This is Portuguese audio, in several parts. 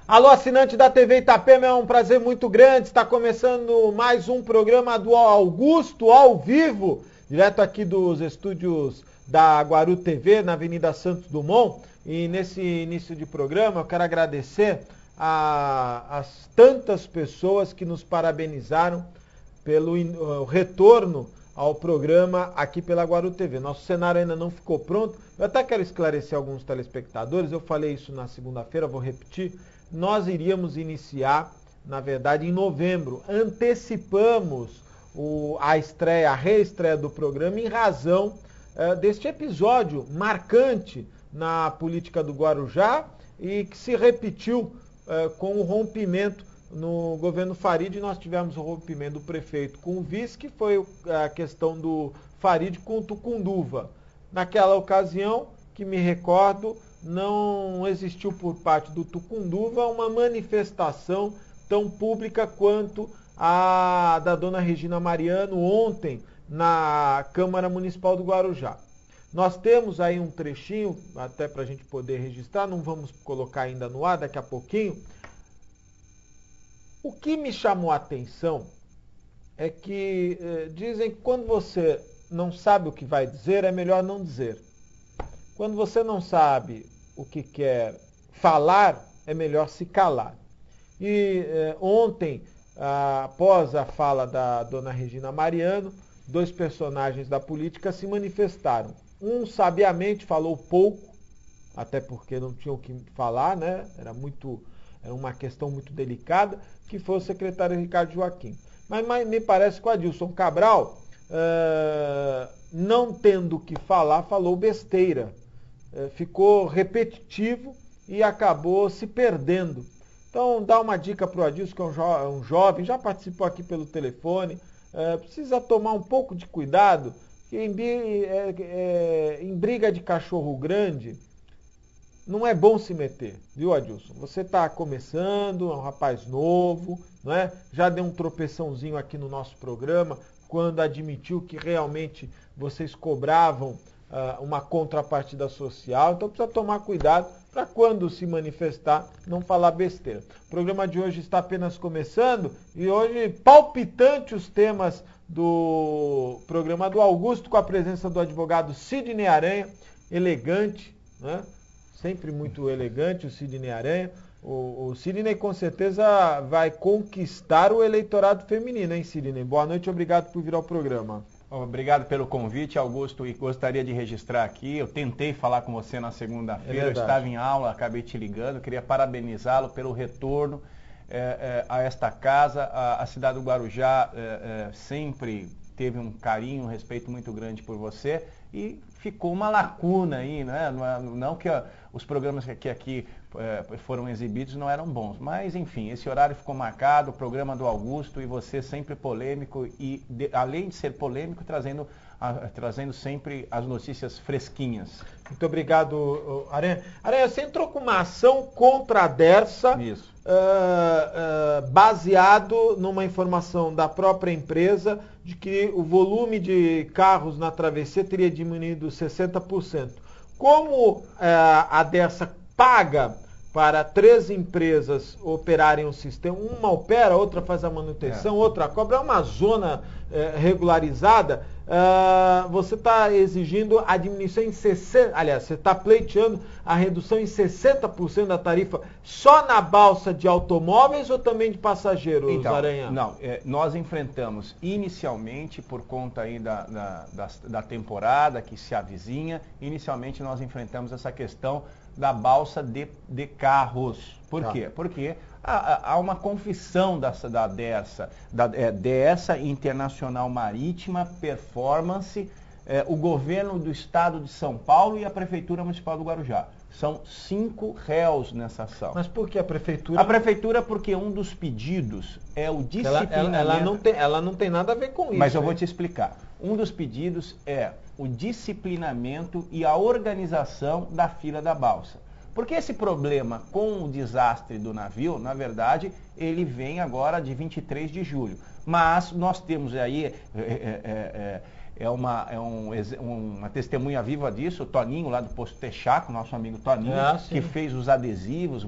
Alô, assinante da TV Itapema, é um prazer muito grande. Está começando mais um programa do Augusto ao vivo, direto aqui dos estúdios da Guaru TV, na Avenida Santos Dumont. E nesse início de programa eu quero agradecer as tantas pessoas que nos parabenizaram pelo retorno ao programa aqui pela Guaru TV. Nosso cenário ainda não ficou pronto. Eu até quero esclarecer alguns telespectadores, eu falei isso na segunda-feira, vou repetir. Nós iríamos iniciar, na verdade, em novembro. Antecipamos a reestreia do programa em razão deste episódio marcante na política do Guarujá e que se repetiu com o rompimento no governo Farid. Nós tivemos o rompimento do prefeito com o vice, que foi a questão do Farid com o Tucunduva. Naquela ocasião, que me recordo, não existiu por parte do Tucunduva uma manifestação tão pública quanto a da dona Regina Mariano ontem na Câmara Municipal do Guarujá. Nós temos aí um trechinho, até para a gente poder registrar, não vamos colocar ainda no ar, daqui a pouquinho. O que me chamou a atenção é que dizem que quando você não sabe o que vai dizer, é melhor não dizer. Quando você não sabe o que quer falar, é melhor se calar. E ontem, após a fala da dona Regina Mariano, dois personagens da política se manifestaram. Um, sabiamente, falou pouco, até porque não tinha o que falar, né? Era uma questão muito delicada, que foi o secretário Ricardo Joaquim. Mas me parece que o Adilson Cabral, não tendo o que falar, falou besteira. Ficou repetitivo e acabou se perdendo. Então, dá uma dica para o Adilson, que é um jovem, já participou aqui pelo telefone, precisa tomar um pouco de cuidado, que em briga de cachorro grande, não é bom se meter, viu, Adilson? Você está começando, é um rapaz novo, não é? Já deu um tropeçãozinho aqui no nosso programa, quando admitiu que realmente vocês cobravam uma contrapartida social. Então precisa tomar cuidado para quando se manifestar, não falar besteira. O programa de hoje está apenas começando e hoje palpitante os temas do programa do Augusto, com a presença do advogado Sidney Aranha, elegante, né? Sempre muito elegante o Sidney Aranha. O Sidney com certeza vai conquistar o eleitorado feminino, hein, Sidney? Boa noite, obrigado por vir ao programa. Obrigado pelo convite, Augusto, e gostaria de registrar aqui, eu tentei falar com você na segunda-feira, eu estava em aula, acabei te ligando, queria parabenizá-lo pelo retorno a esta casa. A cidade do Guarujá sempre teve um carinho, um respeito muito grande por você, e ficou uma lacuna aí, né? Não que os programas que aqui foram exibidos não eram bons, mas enfim, esse horário ficou marcado, o programa do Augusto, e você sempre polêmico e, além de ser polêmico, trazendo sempre as notícias fresquinhas. Muito obrigado, Aranha. Aranha, você entrou com uma ação contra a Dersa, baseado numa informação da própria empresa de que o volume de carros na travessia teria diminuído 60%. Como a Dersa paga para 3 empresas operarem o sistema, uma opera, outra faz a manutenção, outra cobra, é uma zona regularizada, você está exigindo a diminuição em 60%, aliás, você está pleiteando a redução em 60% da tarifa só na balsa de automóveis ou também de passageiros, então, Aranha? Não, nós enfrentamos inicialmente, por conta aí da temporada que se avizinha, inicialmente nós enfrentamos essa questão da balsa de carros. Por quê? Porque há uma confissão da Dersa, Dersa Internacional Marítima Performance, o governo do estado de São Paulo e a Prefeitura Municipal do Guarujá. São 5 réus nessa ação. Mas por que a Prefeitura? A Prefeitura, porque um dos pedidos é o disciplinamento... Ela não tem nada a ver com isso. Mas eu vou te explicar. Um dos pedidos é o disciplinamento e a organização da fila da balsa. Porque esse problema com o desastre do navio, na verdade, ele vem agora de 23 de julho. Mas nós temos aí uma testemunha viva disso, o Toninho lá do Posto Texaco, nosso amigo Toninho, que fez os adesivos,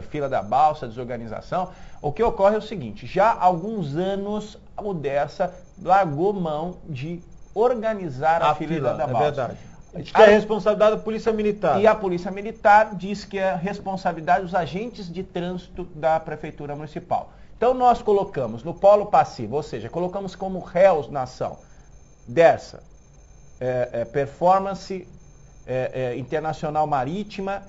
fila da balsa, desorganização. O que ocorre é o seguinte, já há alguns anos o Dersa largou mão de organizar a fila da balsa. É verdade. Diz que é responsabilidade da Polícia Militar. E a Polícia Militar diz que é responsabilidade dos agentes de trânsito da Prefeitura Municipal. Então nós colocamos no polo passivo, ou seja, colocamos como réus na ação, Dersa, Performance Internacional Marítima,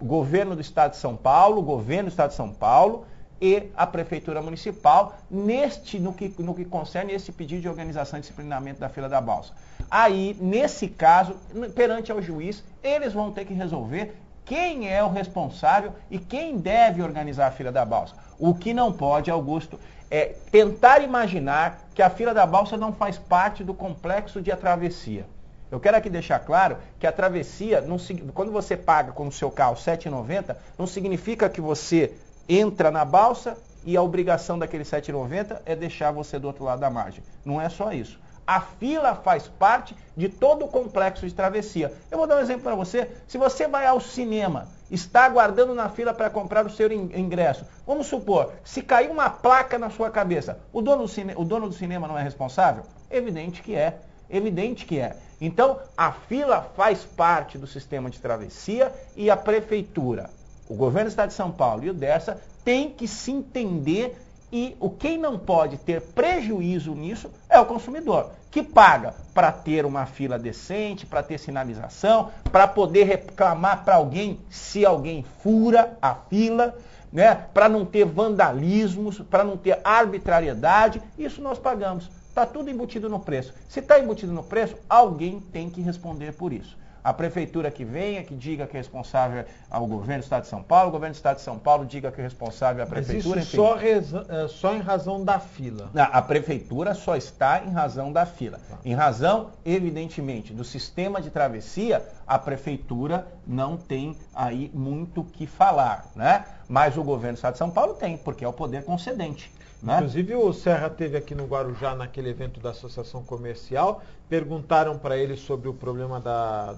Governo do Estado de São Paulo, e a Prefeitura Municipal, no que concerne esse pedido de organização e disciplinamento da fila da balsa. Aí, nesse caso, perante ao juiz, eles vão ter que resolver quem é o responsável e quem deve organizar a fila da balsa. O que não pode, Augusto, é tentar imaginar que a fila da balsa não faz parte do complexo de travessia. Eu quero aqui deixar claro que a travessia, quando você paga com o seu carro R$ 7,90, não significa que você entra na balsa e a obrigação daquele R$ 7,90 é deixar você do outro lado da margem. Não é só isso. A fila faz parte de todo o complexo de travessia. Eu vou dar um exemplo para você. Se você vai ao cinema, está aguardando na fila para comprar o seu ingresso, vamos supor, se cair uma placa na sua cabeça, o dono do cinema não é responsável? Evidente que é. Evidente que é. Então, a fila faz parte do sistema de travessia e a Prefeitura, o Governo do Estado de São Paulo e o Dersa tem que se entender. E quem não pode ter prejuízo nisso é o consumidor, que paga para ter uma fila decente, para ter sinalização, para poder reclamar para alguém se alguém fura a fila, né? Para não ter vandalismos, para não ter arbitrariedade. Isso nós pagamos. Está tudo embutido no preço. Se está embutido no preço, alguém tem que responder por isso. A Prefeitura que venha, que diga que é responsável ao Governo do Estado de São Paulo, o Governo do Estado de São Paulo diga que é responsável à Prefeitura. Mas isso só em razão da fila. A Prefeitura só está em razão da fila. Em razão, evidentemente, do sistema de travessia, a Prefeitura não tem aí muito o que falar, né? Mas o Governo do Estado de São Paulo tem, porque é o poder concedente. Né? Inclusive o Serra teve aqui no Guarujá, naquele evento da Associação Comercial, perguntaram para ele sobre o problema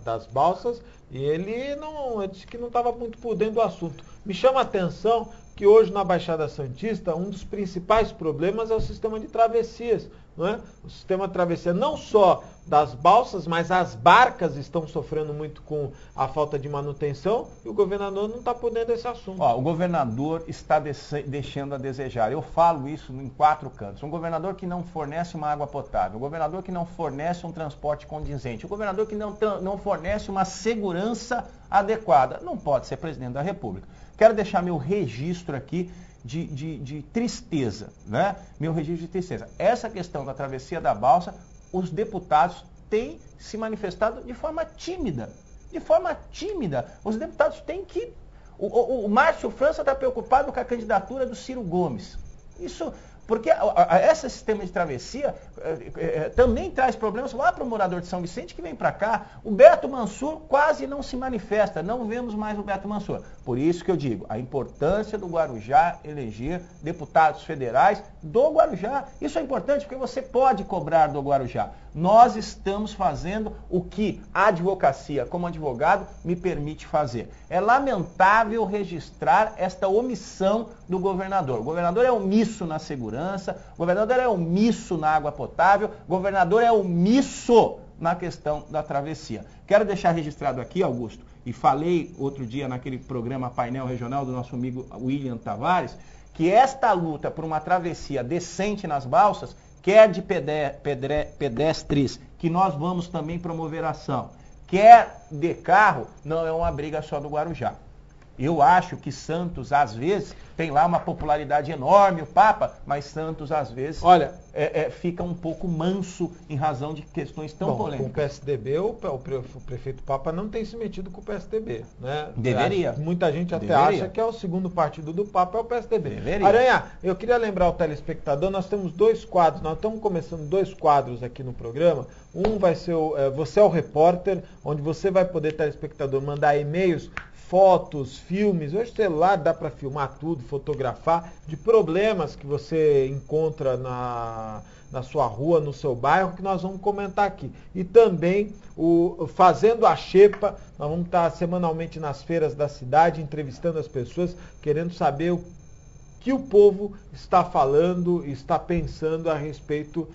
das balsas e ele disse que não estava muito por dentro do assunto. Me chama a atenção que hoje na Baixada Santista um dos principais problemas é o sistema de travessias. Não é? O sistema de travessia não só das balsas, mas as barcas estão sofrendo muito com a falta de manutenção e o governador não está por dentro desse assunto. O governador está deixando a desejar. Eu falo isso em 4 cantos. Um governador que não fornece uma água potável, um governador que não fornece um transporte condizente, um governador que não fornece uma segurança adequada, não pode ser presidente da República. Quero deixar meu registro aqui de tristeza, né? Meu registro de tristeza. Essa questão da travessia da balsa, os deputados têm se manifestado de forma tímida. De forma tímida. Os deputados têm que... O Márcio França está preocupado com a candidatura do Ciro Gomes. Isso... Porque esse sistema de travessia também traz problemas lá para o morador de São Vicente que vem para cá. O Beto Mansur quase não se manifesta, não vemos mais o Beto Mansur. Por isso que eu digo, a importância do Guarujá eleger deputados federais do Guarujá. Isso é importante porque você pode cobrar do Guarujá. Nós estamos fazendo o que a advocacia, como advogado, me permite fazer. É lamentável registrar esta omissão do governador. O governador é omisso na segurança, o governador é omisso na água potável, o governador é omisso na questão da travessia. Quero deixar registrado aqui, Augusto, e falei outro dia naquele programa Painel Regional do nosso amigo William Tavares, que esta luta por uma travessia decente nas balsas, quer de pedestres, que nós vamos também promover ação, quer de carro, não é uma briga só do Guarujá. Eu acho que Santos, às vezes, tem lá uma popularidade enorme, o Papa, mas Santos, às vezes, fica um pouco manso em razão de questões tão polêmicas. Com o PSDB, o prefeito Papa não tem se metido com o PSDB. Né? Deveria. Muita gente até acha que é o segundo partido do Papa, é o PSDB. Deveria. Aranha, eu queria lembrar ao telespectador, nós temos 2 quadros, nós estamos começando 2 quadros aqui no programa. Um vai ser Você é o Repórter, onde você vai poder, telespectador, mandar e-mails fotos, filmes. Hoje o celular dá para filmar tudo, fotografar, de problemas que você encontra na sua rua, no seu bairro, que nós vamos comentar aqui. E também o Fazendo a Xepa, nós vamos estar semanalmente nas feiras da cidade, entrevistando as pessoas, querendo saber o que o povo está falando, está pensando a respeito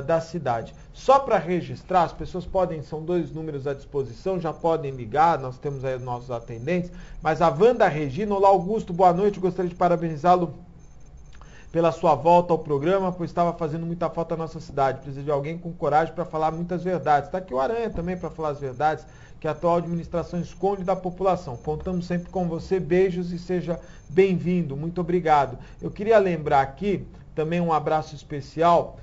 da cidade. Só para registrar, as pessoas podem, são 2 números à disposição, já podem ligar, nós temos aí os nossos atendentes, mas a Wanda Regina, olá Augusto, boa noite, gostaria de parabenizá-lo pela sua volta ao programa, pois estava fazendo muita falta à nossa cidade. Precisa de alguém com coragem para falar muitas verdades. Está aqui o Aranha também para falar as verdades que a atual administração esconde da população. Contamos sempre com você. Beijos e seja bem-vindo. Muito obrigado. Eu queria lembrar aqui também um abraço especial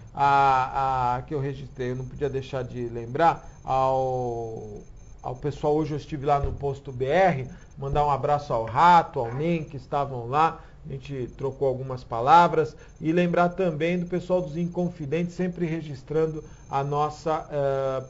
que eu registrei, eu não podia deixar de lembrar, ao pessoal. Hoje eu estive lá no Posto BR, mandar um abraço ao Rato, ao Nem, que estavam lá. A gente trocou algumas palavras e lembrar também do pessoal dos Inconfidentes, sempre registrando a nossa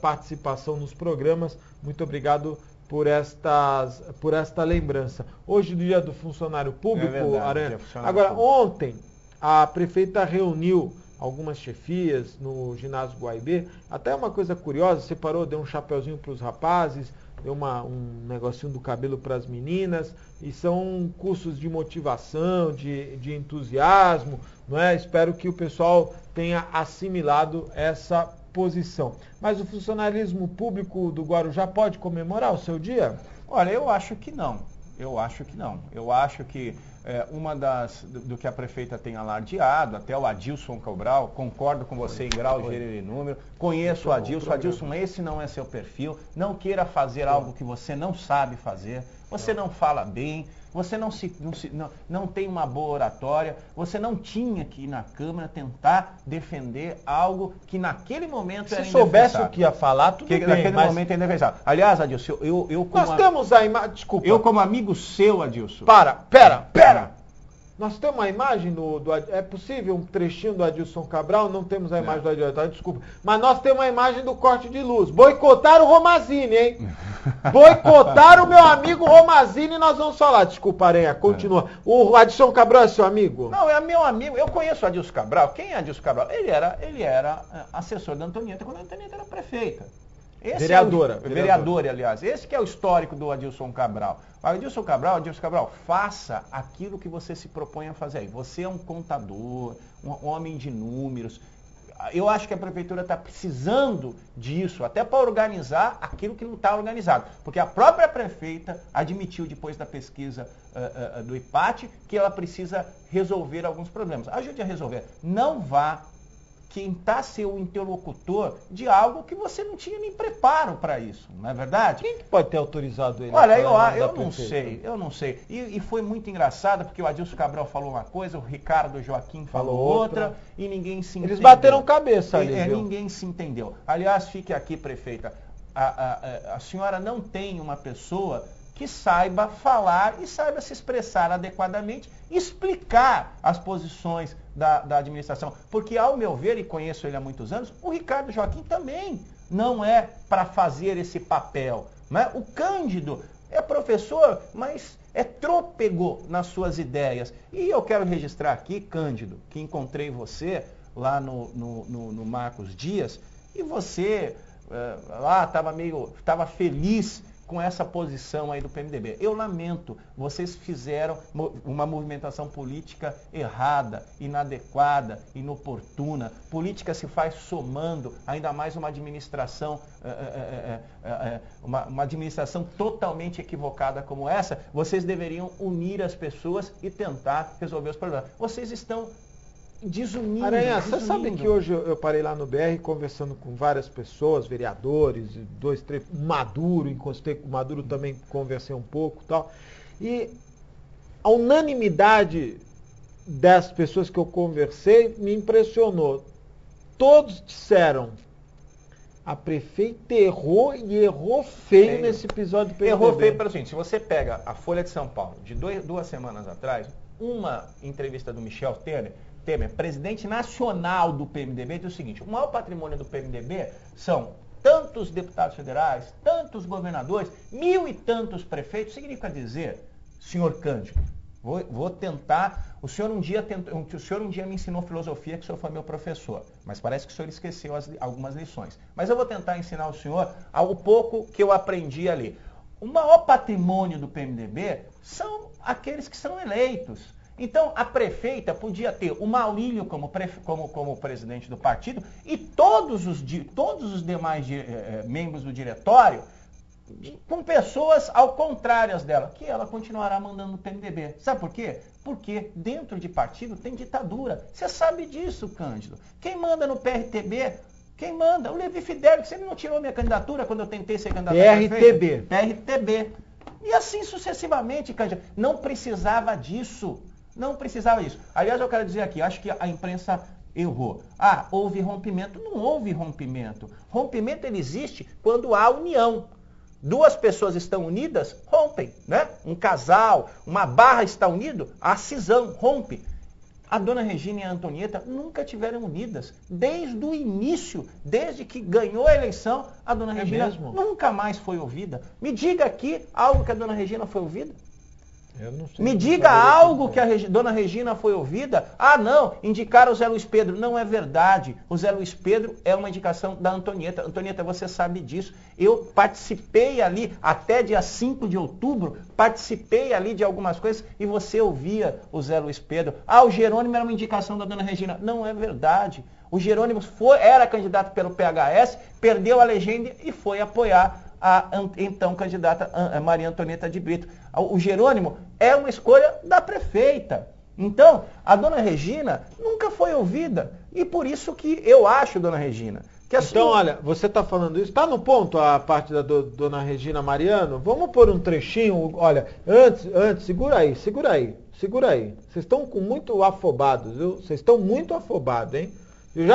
participação nos programas. Muito obrigado por esta lembrança. Hoje, no dia do funcionário público, Aranha. Agora, ontem, a prefeita reuniu algumas chefias no ginásio Guaibê. Até uma coisa curiosa, separou, deu um chapeuzinho para os rapazes, deu um negocinho do cabelo para as meninas, e são cursos de motivação, de entusiasmo, não é? Espero que o pessoal tenha assimilado essa posição. Mas o funcionalismo público do Guarujá pode comemorar o seu dia? Olha, eu acho que não. Eu acho que do que a prefeita tem alardeado, até o Adilson Cabral, concordo com você em grau, gênero e número, conheço o Adilson. Adilson, esse não é seu perfil, não queira fazer algo que você não sabe fazer, você não fala bem, você não tem uma boa oratória, você não tinha que ir na Câmara tentar defender algo que naquele momento era indefensável. Se soubesse o que ia falar, tudo bem. Naquele momento é indefensável. Aliás, Adilson, temos a imagem... Desculpa. Eu como amigo seu, Adilson... Pera! Nós temos uma imagem é possível um trechinho do Adilson Cabral? Não temos a imagem do Adilson, desculpa. Mas nós temos uma imagem do corte de luz. Boicotaram o Romazini, hein? Boicotaram o meu amigo Romazini, nós vamos falar. Desculpa, Aranha, continua. O Adilson Cabral é seu amigo? Não, é meu amigo. Eu conheço o Adilson Cabral. Quem é Adilson Cabral? Ele era assessor da Antonieta quando a Antonieta era prefeita. Vereadora, aliás. Esse que é o histórico do Adilson Cabral. Adilson Cabral, faça aquilo que você se propõe a fazer aí. Você é um contador, um homem de números. Eu acho que a prefeitura está precisando disso, até para organizar aquilo que não está organizado. Porque a própria prefeita admitiu, depois da pesquisa do IPAT, que ela precisa resolver alguns problemas. Ajude a resolver. Não vá tentar ser o interlocutor de algo que você não tinha nem preparo para isso, não é verdade? Quem que pode ter autorizado ele? Olha, eu não sei. E foi muito engraçado, porque o Adilson Cabral falou uma coisa, o Ricardo Joaquim falou outra, e ninguém se entendeu. Eles bateram cabeça ali, ninguém se entendeu. Aliás, fique aqui, prefeita, a senhora não tem uma pessoa que saiba falar e saiba se expressar adequadamente, explicar as posições da administração. Porque, ao meu ver, e conheço ele há muitos anos, o Ricardo Joaquim também não é para fazer esse papel. Né? O Cândido é professor, mas é trôpego nas suas ideias. E eu quero registrar aqui, Cândido, que encontrei você lá no Marcos Dias, e você lá estava feliz com essa posição aí do PMDB. Eu lamento, vocês fizeram uma movimentação política errada, inadequada, inoportuna. Política se faz somando, ainda mais uma administração, uma administração totalmente equivocada como essa. Vocês deveriam unir as pessoas e tentar resolver os problemas. Vocês estão desunindo. Aranha, você sabe que hoje eu parei lá no BR conversando com várias pessoas, vereadores, 2, 3, Maduro, encostei com o Maduro também, conversei um pouco e tal. E a unanimidade das pessoas que eu conversei me impressionou. Todos disseram: a prefeita errou e errou feio nesse episódio do PMDB. Errou feio pelo seguinte, se você pega a Folha de São Paulo, de 2 semanas atrás, uma entrevista do Michel Temer, presidente nacional do PMDB, diz o seguinte: o maior patrimônio do PMDB são tantos deputados federais, tantos governadores, 1000 e tantos prefeitos, significa dizer, senhor Cândido, vou tentar, o senhor um dia me ensinou filosofia, que o senhor foi meu professor, mas parece que o senhor esqueceu algumas lições. Mas eu vou tentar ensinar o senhor o pouco que eu aprendi ali. O maior patrimônio do PMDB são aqueles que são eleitos. Então, a prefeita podia ter o Maurílio como presidente do partido e todos os demais membros do diretório com pessoas ao contrárias dela, que ela continuará mandando no PMDB. Sabe por quê? Porque dentro de partido tem ditadura. Você sabe disso, Cândido. Quem manda no PRTB? Quem manda? O Levi Fidelix. Ele não tirou minha candidatura quando eu tentei ser candidato a prefeito? PRTB. E assim sucessivamente, Cândido. Não precisava disso. Não precisava disso. Aliás, eu quero dizer aqui, acho que a imprensa errou. Houve rompimento. Não houve rompimento. Rompimento ele existe quando há união. Duas pessoas estão unidas, rompem, né? Um casal, uma barra está unido, a cisão rompe. A dona Regina e a Antonieta nunca tiveram unidas. Desde o início, desde que ganhou a eleição, a dona Regina nunca mais foi ouvida. Me diga aqui algo que a dona Regina foi ouvida. Eu não sei. Me diga algo que a dona Regina foi ouvida. Não, indicaram o Zé Luiz Pedro. Não é verdade. O Zé Luiz Pedro é uma indicação da Antonieta. Antonieta, você sabe disso. Eu participei ali, até dia 5 de outubro, participei ali de algumas coisas e você ouvia o Zé Luiz Pedro. O Jerônimo era uma indicação da dona Regina. Não é verdade. O Jerônimo era candidato pelo PHS, perdeu a legenda e foi apoiar a então candidata Maria Antonieta de Brito. O Jerônimo é uma escolha da prefeita. Então, a dona Regina nunca foi ouvida. E por isso que eu acho, dona Regina, que Então, olha, você está falando isso, está no ponto a parte da dona Regina Mariano? Vamos pôr um trechinho, olha, antes, segura aí. Vocês estão muito afobados, viu? Vocês estão muito afobados, hein? Eu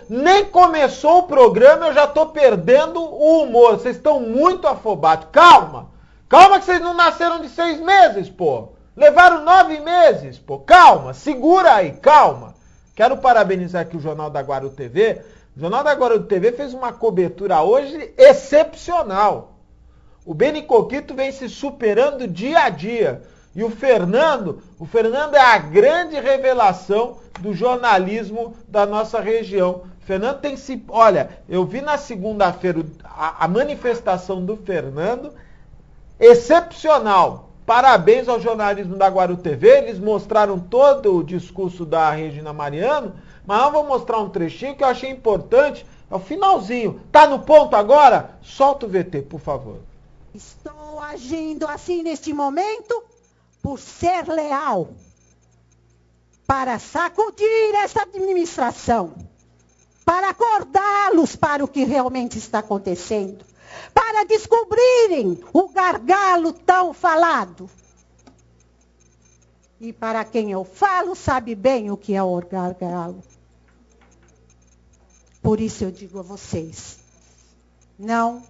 nem começou o programa, eu já tô perdendo o humor. Vocês estão muito afobados. Calma que vocês não nasceram de 6 meses, pô. Levaram 9 meses, pô. Calma, segura aí, calma. Quero parabenizar aqui o Jornal da Guaru TV. O Jornal da Guaru TV fez uma cobertura hoje excepcional. O Beni Coquito vem se superando dia a dia. E o Fernando é a grande revelação do jornalismo da nossa região. O Fernando tem se... Olha, eu vi na segunda-feira a manifestação do Fernando, excepcional. Parabéns ao jornalismo da Guaru TV, eles mostraram todo o discurso da Regina Mariano, mas eu vou mostrar um trechinho que eu achei importante, é o finalzinho. Tá no ponto agora? Solta o VT, por favor. Estou agindo assim neste momento por ser leal, para sacudir essa administração, para acordá-los para o que realmente está acontecendo, para descobrirem o gargalo tão falado. E para quem eu falo, sabe bem o que é o gargalo. Por isso eu digo a vocês, não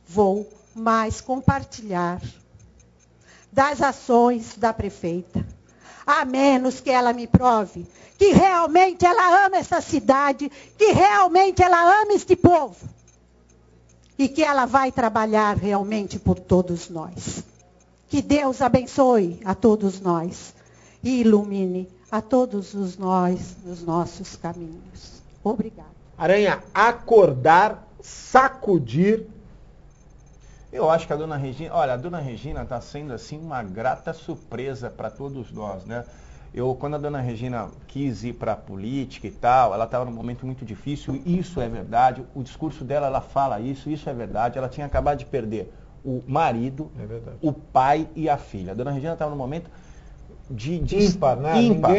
vou mais compartilhar das ações da prefeita, a menos que ela me prove que realmente ela ama essa cidade, que realmente ela ama este povo e que ela vai trabalhar realmente por todos nós. Que Deus abençoe a todos nós e ilumine a todos nós nos nossos caminhos. Obrigada. Aranha, acordar, sacudir. Eu acho que a dona Regina está sendo assim uma grata surpresa para todos nós, né? Quando a dona Regina quis ir para a política e tal, ela estava num momento muito difícil, isso é verdade, o discurso dela, ela fala isso é verdade, ela tinha acabado de perder o marido, o pai e a filha. A dona Regina estava num momento de ímpar, né? Ímpar,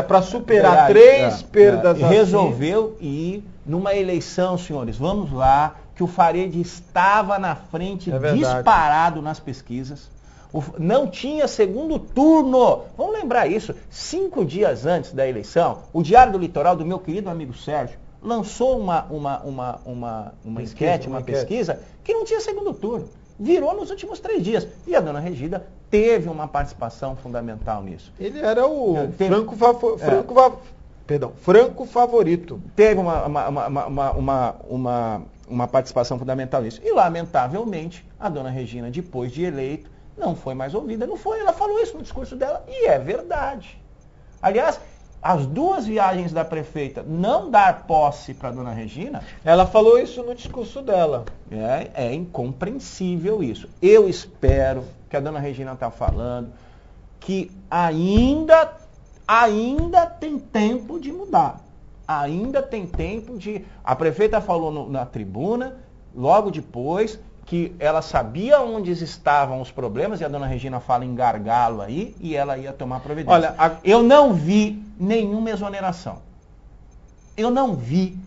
para superar três perdas assim. Resolveu ir numa eleição, senhores, vamos lá, que o Farede estava na frente, disparado nas pesquisas. Não tinha segundo turno. Vamos lembrar isso. 5 dias antes da eleição, o Diário do Litoral, do meu querido amigo Sérgio, lançou uma pesquisa que não tinha segundo turno. Virou nos últimos 3 dias. E a dona Regina teve uma participação fundamental nisso. Ele era o franco favorito. Teve uma participação fundamental nisso. E, lamentavelmente, a dona Regina, depois de eleito, não foi mais ouvida. Não foi, ela falou isso no discurso dela, e é verdade. Aliás, as 2 viagens da prefeita não dar posse para a dona Regina... Ela falou isso no discurso dela. É incompreensível isso. Eu espero que a dona Regina está falando que ainda tem tempo de mudar. Ainda tem tempo de... A prefeita falou na tribuna, logo depois, que ela sabia onde estavam os problemas, e a dona Regina fala em gargalo aí, e ela ia tomar providência. Olha, eu não vi nenhuma exoneração. Eu não vi,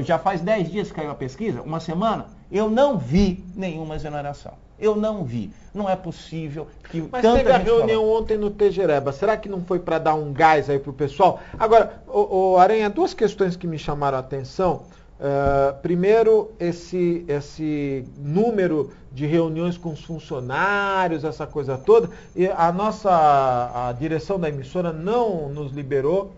já faz 10 dias que caiu a pesquisa, uma semana, eu não vi nenhuma exoneração. Eu não vi. Não é possível que Mas tanta teve a gente reunião ontem no Tejereba. Será que não foi para dar um gás aí pro pessoal? Agora, Aranha, 2 questões que me chamaram a atenção. Primeiro, esse número de reuniões com os funcionários, essa coisa toda. E a direção da emissora não nos liberou.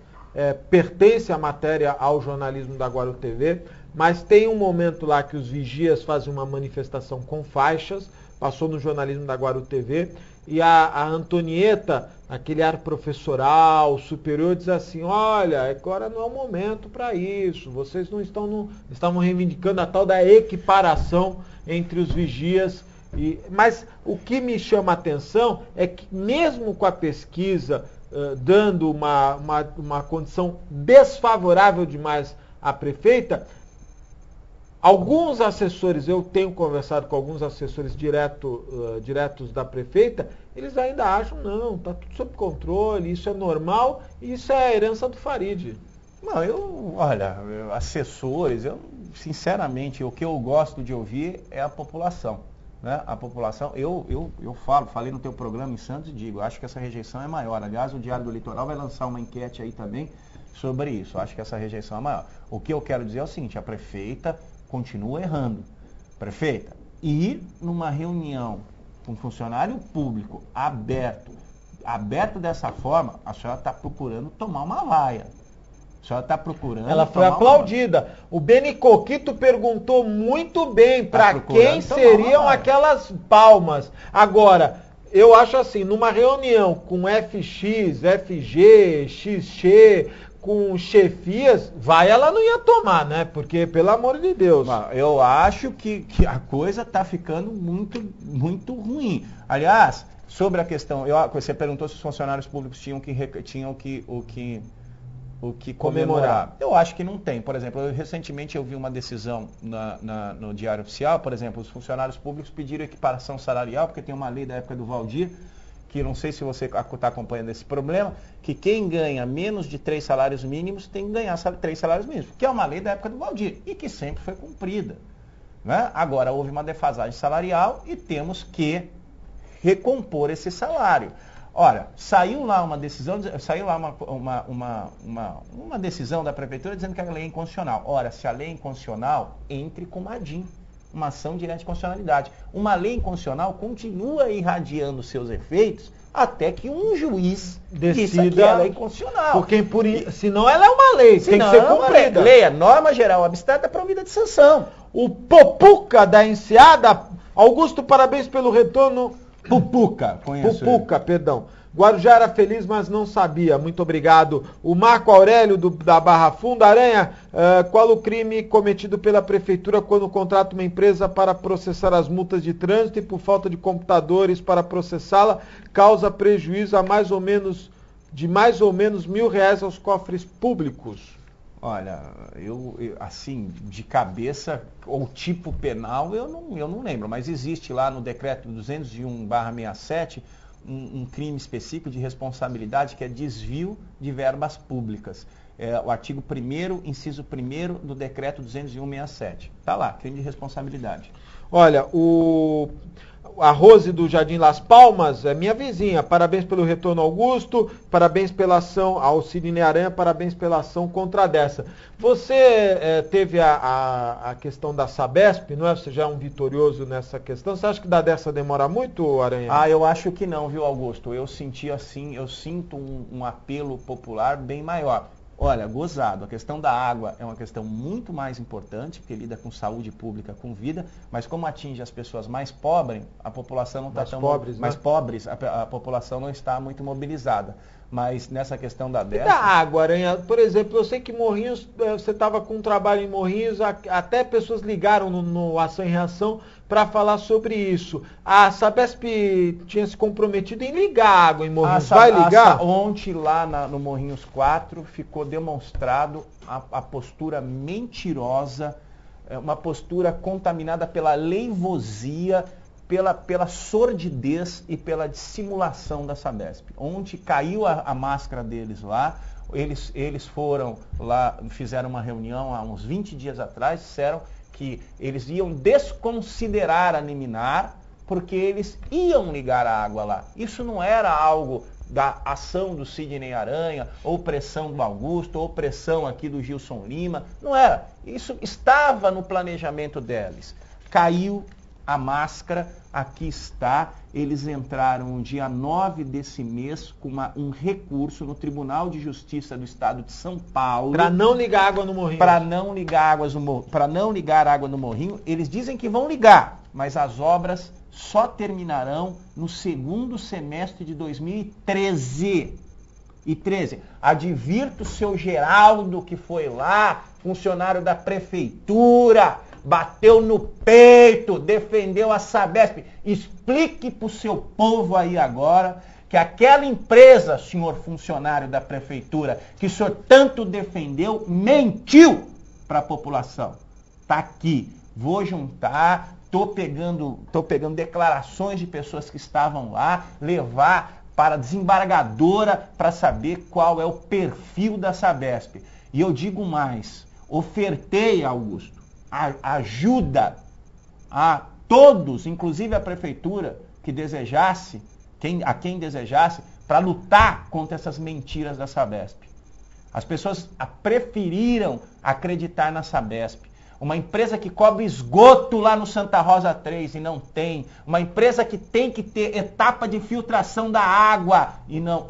Pertence a matéria ao jornalismo da Guaru TV. Mas tem um momento lá que os vigias fazem uma manifestação com faixas. Passou no jornalismo da Guaru TV, e a Antonieta, aquele ar professoral, superior, diz assim, olha, agora não é o momento para isso, vocês não estavam reivindicando a tal da equiparação entre os vigias. Mas o que me chama a atenção é que mesmo com a pesquisa dando uma condição desfavorável demais à prefeita, alguns assessores, eu tenho conversado com alguns assessores diretos da prefeita, eles ainda acham, não, está tudo sob controle, isso é normal, e isso é a herança do Farid. Não, olha, assessores, sinceramente, o que eu gosto de ouvir é a população. Né? A população, eu falei no teu programa em Santos e digo, acho que essa rejeição é maior. Aliás, o Diário do Litoral vai lançar uma enquete aí também sobre isso. Acho que essa rejeição é maior. O que eu quero dizer é o seguinte, a prefeita continua errando. Prefeita, ir numa reunião com um funcionário público aberto dessa forma, a senhora está procurando tomar uma vaia. A senhora está procurando... Ela foi aplaudida. O Beni Coquito perguntou muito bem para quem seriam aquelas palmas. Agora, eu acho assim, numa reunião com FX, FG, XX... com chefias, ela não ia tomar, né? Porque, pelo amor de Deus. Eu acho que a coisa está ficando muito, muito ruim. Aliás, sobre a questão, você perguntou se os funcionários públicos tinham que comemorar. Eu acho que não tem. Por exemplo, recentemente eu vi uma decisão no Diário Oficial, por exemplo, os funcionários públicos pediram equiparação salarial, porque tem uma lei da época do Valdir, que não sei se você está acompanhando esse problema, que quem ganha menos de 3 salários mínimos tem que ganhar 3 salários mínimos, que é uma lei da época do Valdir e que sempre foi cumprida. Né? Agora houve uma defasagem salarial e temos que recompor esse salário. Ora, saiu lá uma decisão da prefeitura dizendo que a lei é inconstitucional. Ora, se a lei é inconstitucional, entre com uma DIN. Uma ação direta de constitucionalidade. Uma lei inconstitucional continua irradiando seus efeitos até que um juiz decida que ela é inconstitucional. Porque senão ela é uma lei, tem que ser cumprida. Lei é norma geral abstrata provida de sanção. O Popuca da Enseada, Augusto, parabéns pelo retorno. Pupuca, perdão. Guarujá era feliz, mas não sabia. Muito obrigado. O Marco Aurélio, da Barra Funda. Aranha, qual o crime cometido pela prefeitura quando contrata uma empresa para processar as multas de trânsito e por falta de computadores para processá-la, causa prejuízo a mais ou menos R$1.000 aos cofres públicos? Olha, eu assim, de cabeça, ou tipo penal, eu não lembro, mas existe lá no decreto 201/67 um crime específico de responsabilidade que é desvio de verbas públicas. O artigo 1º, inciso 1º do decreto 201/67. Está lá, crime de responsabilidade. Olha, a Rose do Jardim Las Palmas é minha vizinha. Parabéns pelo retorno, Augusto. Parabéns pela ação ao Sidney Aranha. Parabéns pela ação contra a dessa. Você teve a questão da Sabesp, não é? Você já é um vitorioso nessa questão. Você acha que da dessa demora muito, Aranha? Eu acho que não, viu, Augusto? Eu sinto um apelo popular bem maior. Olha, gozado. A questão da água é uma questão muito mais importante, porque lida com saúde pública, com vida, mas como atinge as pessoas mais pobres, a população não está tão... mais pobres, a população não está muito mobilizada. Mas nessa questão da dessa... E da água, Aranha? Por exemplo, eu sei que Morrinhos, você estava com um trabalho em Morrinhos, até pessoas ligaram no Ação e Reação para falar sobre isso. A Sabesp tinha se comprometido em ligar a água em Morrinhos. Vai ligar? Ontem lá no Morrinhos 4 ficou demonstrado a postura mentirosa, uma postura contaminada pela leivosia, pela sordidez e pela dissimulação da Sabesp. Ontem caiu a máscara deles lá, eles foram lá, fizeram uma reunião há uns 20 dias atrás, disseram que eles iam desconsiderar a liminar, porque eles iam ligar a água lá. Isso não era algo da ação do Sidney Aranha, ou pressão do Augusto, ou pressão aqui do Gilson Lima, não era. Isso estava no planejamento deles. Caiu a máscara, aqui está, eles entraram no dia 9 desse mês com um recurso no Tribunal de Justiça do Estado de São Paulo. Para não ligar água no Morrinho. Para não ligar água no Morrinho. Eles dizem que vão ligar, mas as obras só terminarão no segundo semestre de 2013. Advirto o seu Geraldo, que foi lá, funcionário da prefeitura, bateu no peito, defendeu a Sabesp. Explique para o seu povo aí agora que aquela empresa, senhor funcionário da prefeitura, que o senhor tanto defendeu, mentiu para a população. Está aqui. Vou juntar, estou pegando declarações de pessoas que estavam lá, levar para a desembargadora para saber qual é o perfil da Sabesp. E eu digo mais, ofertei, Augusto, ajuda a todos, inclusive a prefeitura, que desejasse, quem desejasse, para lutar contra essas mentiras da Sabesp. As pessoas preferiram acreditar na Sabesp. Uma empresa que cobre esgoto lá no Santa Rosa 3 e não tem. Uma empresa que tem que ter etapa de filtração da água e não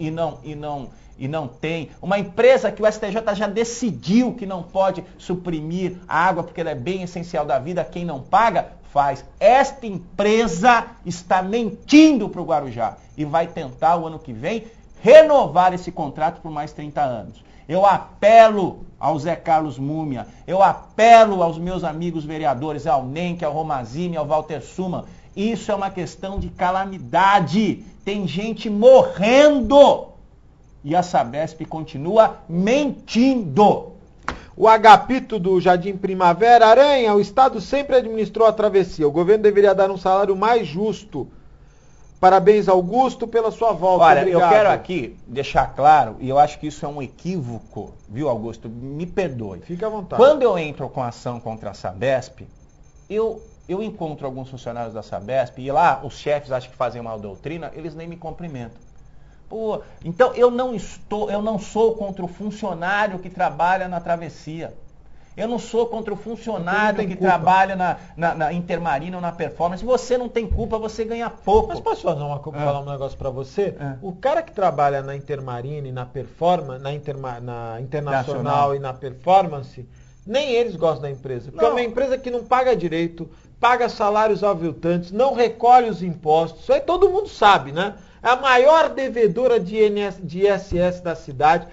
tem. Uma empresa que o STJ já decidiu que não pode suprimir a água porque ela é bem essencial da vida, quem não paga, faz. Esta empresa está mentindo para o Guarujá e vai tentar o ano que vem renovar esse contrato por mais 30 anos. Eu apelo ao Zé Carlos Múmia, eu apelo aos meus amigos vereadores, ao Nenck, ao Romazini, ao Walter Suman. Isso é uma questão de calamidade. Tem gente morrendo. E a Sabesp continua mentindo. O Agapito do Jardim Primavera, Aranha, o Estado sempre administrou a travessia. O governo deveria dar um salário mais justo. Parabéns, Augusto, pela sua volta. Olha, obrigado. Eu quero aqui deixar claro, e eu acho que isso é um equívoco, viu, Augusto? Me perdoe. Fica à vontade. Quando eu entro com ação contra a Sabesp, eu encontro alguns funcionários da Sabesp, e lá os chefes acham que fazem mal doutrina, eles nem me cumprimentam. Pô, então eu não sou contra o funcionário que trabalha na travessia. Eu não sou contra o funcionário que trabalha na Intermarina ou na Performance. Você não tem culpa, você ganha pouco. Mas posso falar um negócio para você? O cara que trabalha na Intermarina e na Performance, na Internacional e na Performance, nem eles gostam da empresa. Porque é uma empresa que não paga direito, paga salários aviltantes, não recolhe os impostos. Isso aí todo mundo sabe, né? É a maior devedora de ISS da cidade.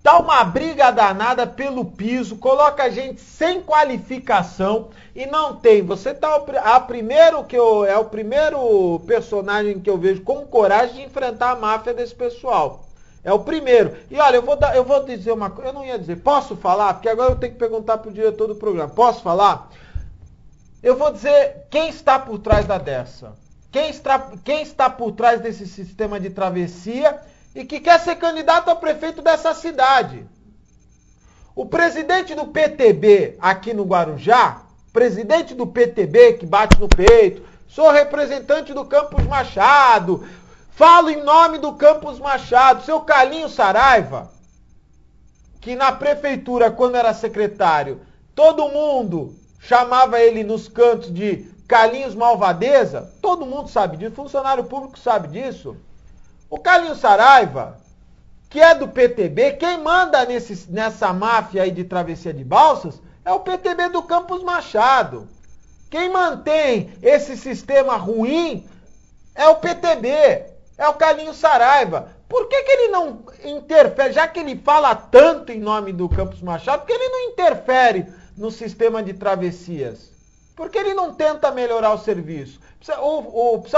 Dá uma briga danada pelo piso, coloca a gente sem qualificação e não tem. Você tá é o primeiro personagem que eu vejo com coragem de enfrentar a máfia desse pessoal. É o primeiro. E olha, eu vou dizer uma coisa, eu não ia dizer, posso falar? Porque agora eu tenho que perguntar pro diretor do programa. Posso falar? Eu vou dizer quem está por trás da dessa. Quem está por trás desse sistema de travessia e que quer ser candidato a prefeito dessa cidade. O presidente do PTB aqui no Guarujá, presidente do PTB que bate no peito, sou representante do Campos Machado, falo em nome do Campos Machado, seu Carlinhos Saraiva, que na prefeitura, quando era secretário, todo mundo chamava ele nos cantos de Carlinhos Malvadeza, todo mundo sabe disso, funcionário público sabe disso. O Carlinhos Saraiva que é do PTB, quem manda nessa máfia aí de travessia de balsas é o PTB do Campos Machado. Quem mantém esse sistema ruim é o PTB, é o Carlinhos Saraiva. Por que ele não interfere, já que ele fala tanto em nome do Campos Machado, por que ele não interfere no sistema de travessias? Por que ele não tenta melhorar o serviço? Precisa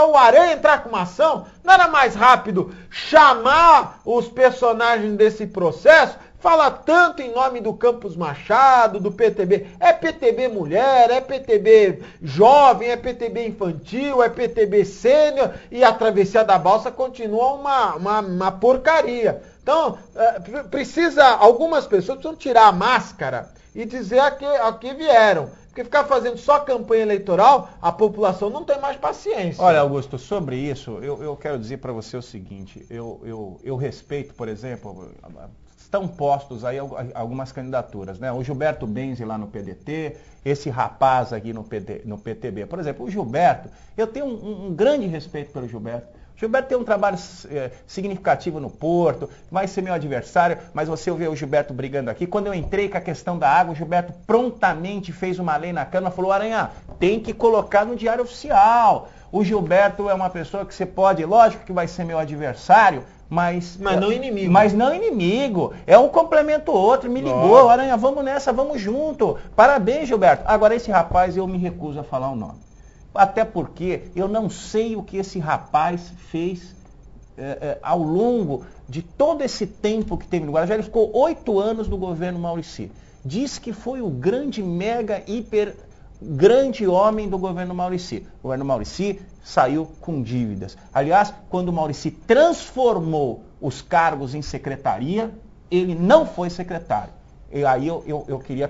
o Aranha entrar com uma ação? Não era mais rápido chamar os personagens desse processo? Fala tanto em nome do Campos Machado, do PTB. É PTB mulher, é PTB jovem, é PTB infantil, é PTB sênior e a travessia da balsa continua uma porcaria. Então, algumas pessoas precisam tirar a máscara e dizer a que vieram. Porque ficar fazendo só campanha eleitoral, a população não tem mais paciência. Olha, Augusto, sobre isso, eu quero dizer para você o seguinte, eu respeito, por exemplo, estão postos aí algumas candidaturas, né? O Gilberto Benzi lá no PDT, esse rapaz aqui no PTB. Por exemplo, o Gilberto, eu tenho um grande respeito pelo Gilberto. Gilberto tem um trabalho significativo no Porto, vai ser meu adversário, mas você vê o Gilberto brigando aqui. Quando eu entrei com a questão da água, o Gilberto prontamente fez uma lei na Câmara, falou, Aranha, tem que colocar no Diário Oficial. O Gilberto é uma pessoa que você pode, lógico que vai ser meu adversário, mas não inimigo. Mas não inimigo. É um complemento outro. Me ligou, Aranha, vamos nessa, vamos junto. Parabéns, Gilberto. Agora, esse rapaz, eu me recuso a falar o nome. Até porque eu não sei o que esse rapaz fez ao longo de todo esse tempo que teve no Guarujá. Ele ficou 8 anos no governo Mauricy. Diz que foi o grande, mega, hiper, grande homem do governo Mauricy. O governo Mauricy saiu com dívidas. Aliás, quando o Mauricy transformou os cargos em secretaria, ele não foi secretário. E aí eu queria,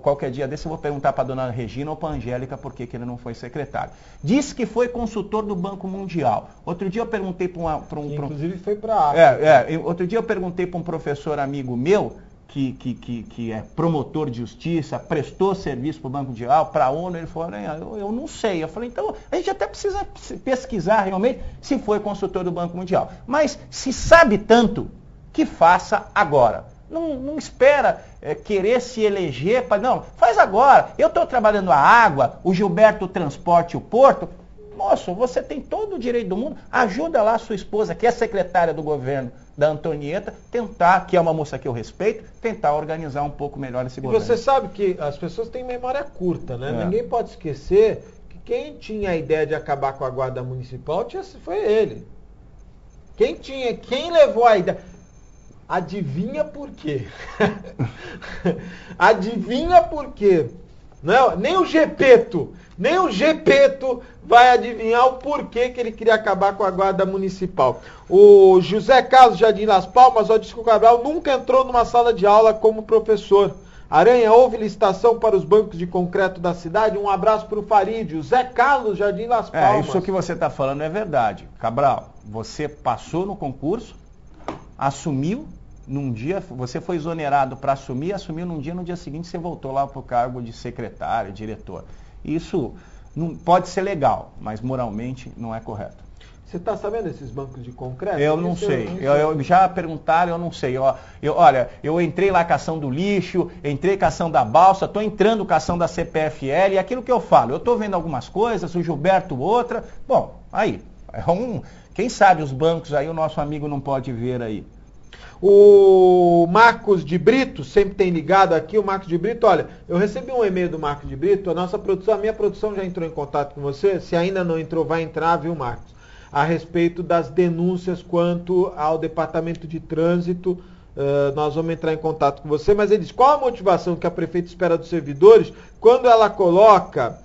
qualquer dia desse eu vou perguntar para a dona Regina ou para a Angélica por que ele não foi secretário. Diz que foi consultor do Banco Mundial. Outro dia eu perguntei para inclusive foi para a África. Outro dia eu perguntei para um professor amigo meu, que é promotor de justiça, prestou serviço para o Banco Mundial, para a ONU, ele falou, eu não sei. Eu falei, então a gente até precisa pesquisar realmente se foi consultor do Banco Mundial. Mas se sabe tanto, que faça agora. Não espera querer se eleger, não, faz agora. Eu estou trabalhando a água, o Gilberto transporte o porto. Moço, você tem todo o direito do mundo, ajuda lá a sua esposa, que é secretária do governo da Antonieta, tentar, que é uma moça que eu respeito, tentar organizar um pouco melhor esse governo. E você sabe que as pessoas têm memória curta, né? Ninguém pode esquecer que quem tinha a ideia de acabar com a guarda municipal foi ele. Quem levou a ideia... Adivinha por quê? Adivinha por quê? Não, nem o Gepeto vai adivinhar o porquê que ele queria acabar com a guarda municipal. O José Carlos Jardim Las Palmas, diz que o Cabral nunca entrou numa sala de aula como professor. Aranha, houve licitação para os bancos de concreto da cidade? Um abraço para o Farid. O Zé Carlos Jardim Las Palmas. Isso que você está falando é verdade. Cabral, você passou no concurso, assumiu, num dia, você foi exonerado para assumiu num dia, no dia seguinte você voltou lá para o cargo de secretário, diretor. Isso não pode ser legal, mas moralmente não é correto. Você está sabendo desses bancos de concreto? Eu não sei. Eu já perguntaram, eu não sei. Olha, eu entrei lá com a ação do lixo, entrei com a ação da balsa, estou entrando com a ação da CPFL, e aquilo que eu falo, eu estou vendo algumas coisas, o Gilberto outra. Bom, aí, quem sabe os bancos aí o nosso amigo não pode ver aí. O Marcos de Brito, sempre tem ligado aqui, o Marcos de Brito, olha, eu recebi um e-mail do Marcos de Brito, a minha produção já entrou em contato com você, se ainda não entrou, vai entrar, viu, Marcos? A respeito das denúncias quanto ao Departamento de Trânsito, nós vamos entrar em contato com você, mas ele diz, qual a motivação que a prefeita espera dos servidores quando ela coloca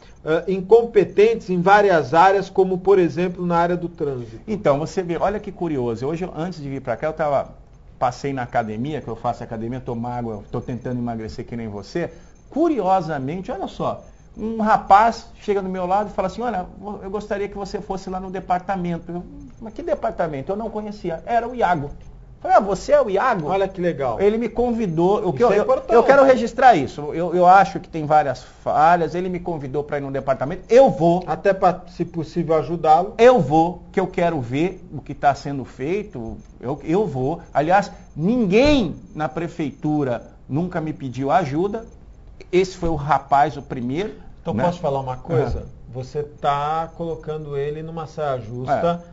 incompetentes em várias áreas, como por exemplo na área do trânsito? Então, você vê, olha que curioso, hoje antes de vir para cá, passei na academia, que eu faço academia, estou magro, estou tentando emagrecer que nem você. Curiosamente, olha só, um rapaz chega do meu lado e fala assim, olha, eu gostaria que você fosse lá no departamento. Mas que departamento? Eu não conhecia. Era o Iago. Falei, você é o Iago? Olha que legal. Ele me convidou, Eu quero registrar isso, eu acho que tem várias falhas, ele me convidou para ir no departamento, eu vou. Até para, se possível, ajudá-lo. Eu vou, que eu quero ver o que está sendo feito, eu vou. Aliás, ninguém na prefeitura nunca me pediu ajuda, esse foi o rapaz, o primeiro. Então, né? Posso falar uma coisa? Você está colocando ele numa saia justa.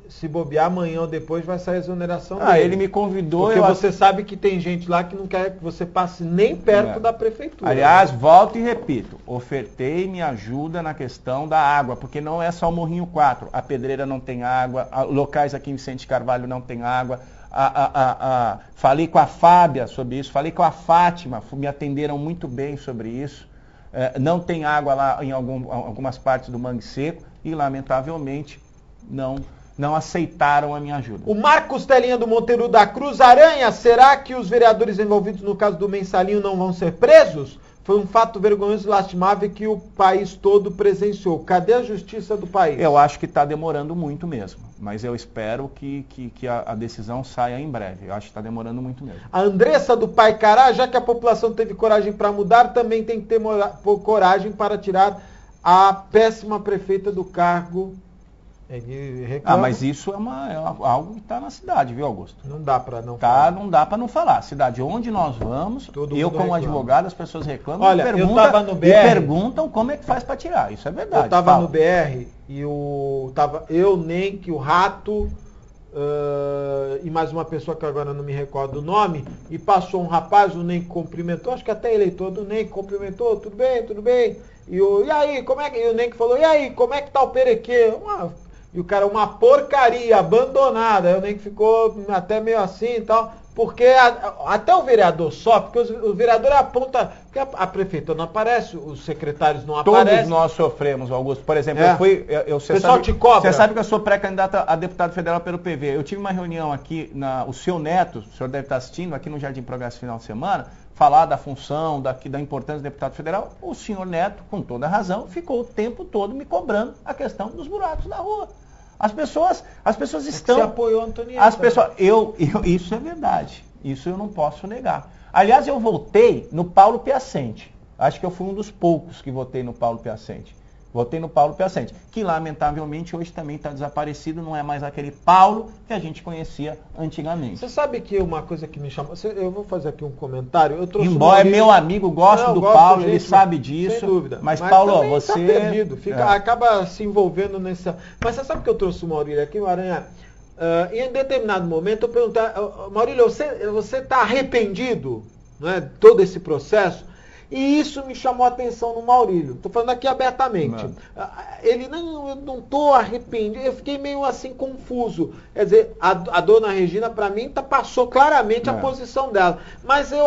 Se bobear, amanhã ou depois vai sair a exoneração dele. Ele me convidou. Porque você sabe que tem gente lá que não quer que você passe nem perto da prefeitura. Aliás, volto e repito, ofertei minha ajuda na questão da água, porque não é só o Morrinho 4. A Pedreira não tem água, locais aqui em Vicente Carvalho não tem água. Falei com a Fábia sobre isso, falei com a Fátima, me atenderam muito bem sobre isso. Não tem água lá em algumas partes do Mangue Seco e, lamentavelmente, não aceitaram a minha ajuda. O Marcos Telinha do Monteiro da Cruz, Aranha, será que os vereadores envolvidos no caso do Mensalinho não vão ser presos? Foi um fato vergonhoso e lastimável que o país todo presenciou. Cadê a justiça do país? Eu acho que está demorando muito mesmo, mas eu espero que a decisão saia em breve. Eu acho que está demorando muito mesmo. A Andressa do Paicará, já que a população teve coragem para mudar, também tem que ter coragem para tirar a péssima prefeita do cargo. Mas isso é algo que está na cidade, viu, Augusto? Não dá para não falar. Não dá para não falar. Cidade onde nós vamos, eu como advogado, as pessoas reclamam. Olha, eu estava no BR. E perguntam como é que faz para tirar. Isso é verdade. Eu estava no BR e eu, Nenk, o Rato e mais uma pessoa que agora não me recordo o nome, e passou um rapaz, o Nenk cumprimentou, acho que até eleitor do Nenk cumprimentou, tudo bem. E aí, como é que... E o Nenk falou, e aí, como é que tá o Perequê? E o cara, uma porcaria, abandonada. Eu nem que ficou até meio assim e tal. Porque até o vereador só, porque o vereador aponta, porque a prefeitura não aparece, os secretários não aparecem. Todos nós sofremos, Augusto. Por exemplo, o pessoal te cobra. Você sabe que eu sou pré-candidato a deputado federal pelo PV. Eu tive uma reunião aqui, o seu Neto, o senhor deve estar assistindo, aqui no Jardim Progresso final de semana, falar da função, da importância do deputado federal. O senhor Neto, com toda a razão, ficou o tempo todo me cobrando a questão dos buracos da rua. As pessoas estão... Você apoiou a Antonieta. As pessoas, isso é verdade. Isso eu não posso negar. Aliás, eu votei no Paulo Piacente. Acho que eu fui um dos poucos que votei no Paulo Piacente. Votei no Paulo Piacente, que lamentavelmente hoje também está desaparecido, não é mais aquele Paulo que a gente conhecia antigamente. Você sabe que uma coisa que me chamou... Eu vou fazer aqui um comentário. Embora é meu amigo, gosto do Paulo, ele sabe disso. Sem dúvida. Mas Paulo, você... Tá perdido, acaba se envolvendo nessa... Mas você sabe que eu trouxe o Maurílio aqui, o Aranha? Em determinado momento eu perguntei, Maurílio, você está arrependido, né, de todo esse processo? E isso me chamou a atenção no Maurílio. Estou falando aqui abertamente. Ele, eu não estou arrependido. Eu fiquei meio assim confuso. Quer dizer, a dona Regina, para mim, passou claramente a posição dela. Mas eu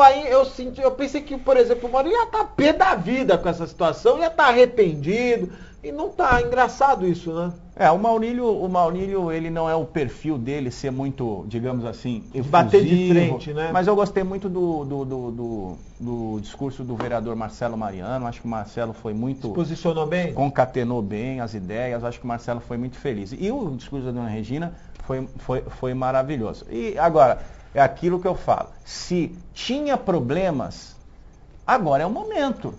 pensei que, por exemplo, o Maurílio ia estar pé da vida com essa situação, ia estar arrependido. E não está engraçado isso, né? O Maurílio, ele não é o perfil dele ser muito, digamos assim, efusivo, bater de frente, né? Mas eu gostei muito do discurso do vereador Marcelo Mariano. Acho que o Marcelo foi muito... Se posicionou bem? Concatenou bem as ideias. Acho que o Marcelo foi muito feliz. E o discurso da dona Regina foi maravilhoso. E agora, é aquilo que eu falo. Se tinha problemas, agora é o momento.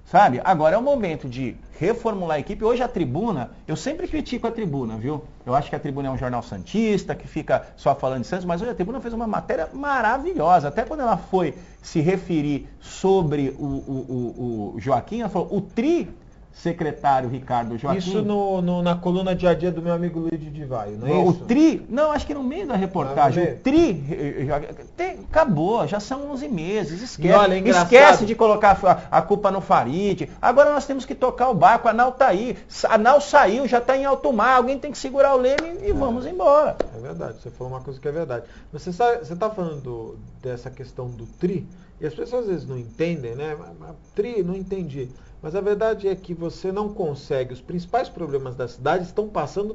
Sabe? Agora é o momento de reformular a equipe. Hoje a Tribuna, eu sempre critico a Tribuna, viu? Eu acho que a Tribuna é um jornal santista, que fica só falando de Santos, mas hoje a Tribuna fez uma matéria maravilhosa. Até quando ela foi se referir sobre o Joaquim, ela falou, o secretário Ricardo Joaquim... Isso na coluna dia a dia do meu amigo Luiz de Divaio, não é isso? Não, acho que no meio da reportagem, acabou, já são 11 meses, esquece de colocar a culpa no Farid, agora nós temos que tocar o barco, a nau tá aí, a nau saiu, já está em alto mar, alguém tem que segurar o leme e vamos embora. É verdade, você falou uma coisa que é verdade. Você está falando dessa questão do TRI, e as pessoas às vezes não entendem, né? TRI, não entendi. Mas a verdade é que você não consegue, os principais problemas da cidade estão passando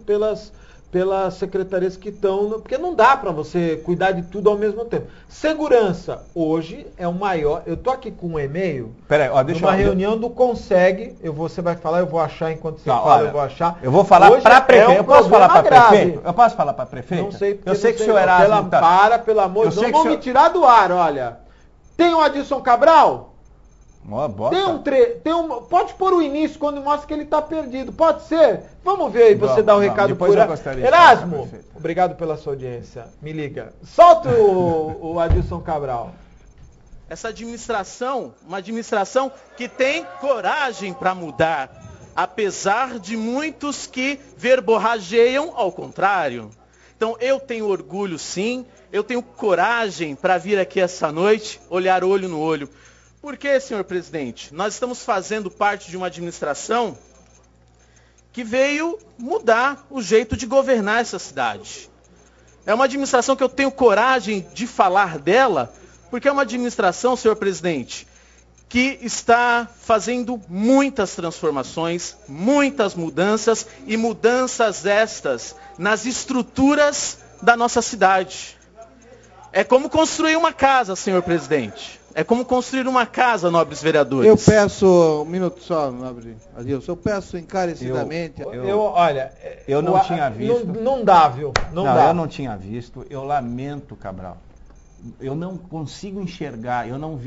pelas secretarias que estão, porque não dá para você cuidar de tudo ao mesmo tempo. Segurança, hoje é o maior, eu tô aqui com um e-mail, uma reunião do Consegue, você vai falar, eu vou achar enquanto você fala, eu vou achar. Eu vou falar para prefeito, eu posso falar para prefeito? Eu posso falar para prefeito? Não sei, porque eu sei que o senhor Erasmo pelo amor de Deus, não vão me tirar do ar, olha. Tem o Adilson Cabral? Pode pôr o início quando mostra que ele está perdido. Pode ser? Vamos ver aí, você dá o recado por Erasmo, obrigado pela sua audiência. Me liga. Solta o Adilson Cabral. Essa administração, uma administração que tem coragem para mudar, apesar de muitos que verborrageiam ao contrário. Então eu tenho orgulho sim, eu tenho coragem para vir aqui essa noite, olhar olho no olho. Por quê, senhor presidente? Nós estamos fazendo parte de uma administração que veio mudar o jeito de governar essa cidade. É uma administração que eu tenho coragem de falar dela, porque é uma administração, senhor presidente, que está fazendo muitas transformações, muitas mudanças, e mudanças estas nas estruturas da nossa cidade. É como construir uma casa, senhor presidente. É como construir uma casa, nobres vereadores. Eu peço, um minuto só, nobre Adilson, eu peço encarecidamente... Eu não tinha visto. Não dá, viu? Não dá. Eu não tinha visto, eu lamento, Cabral. Eu não consigo enxergar, eu não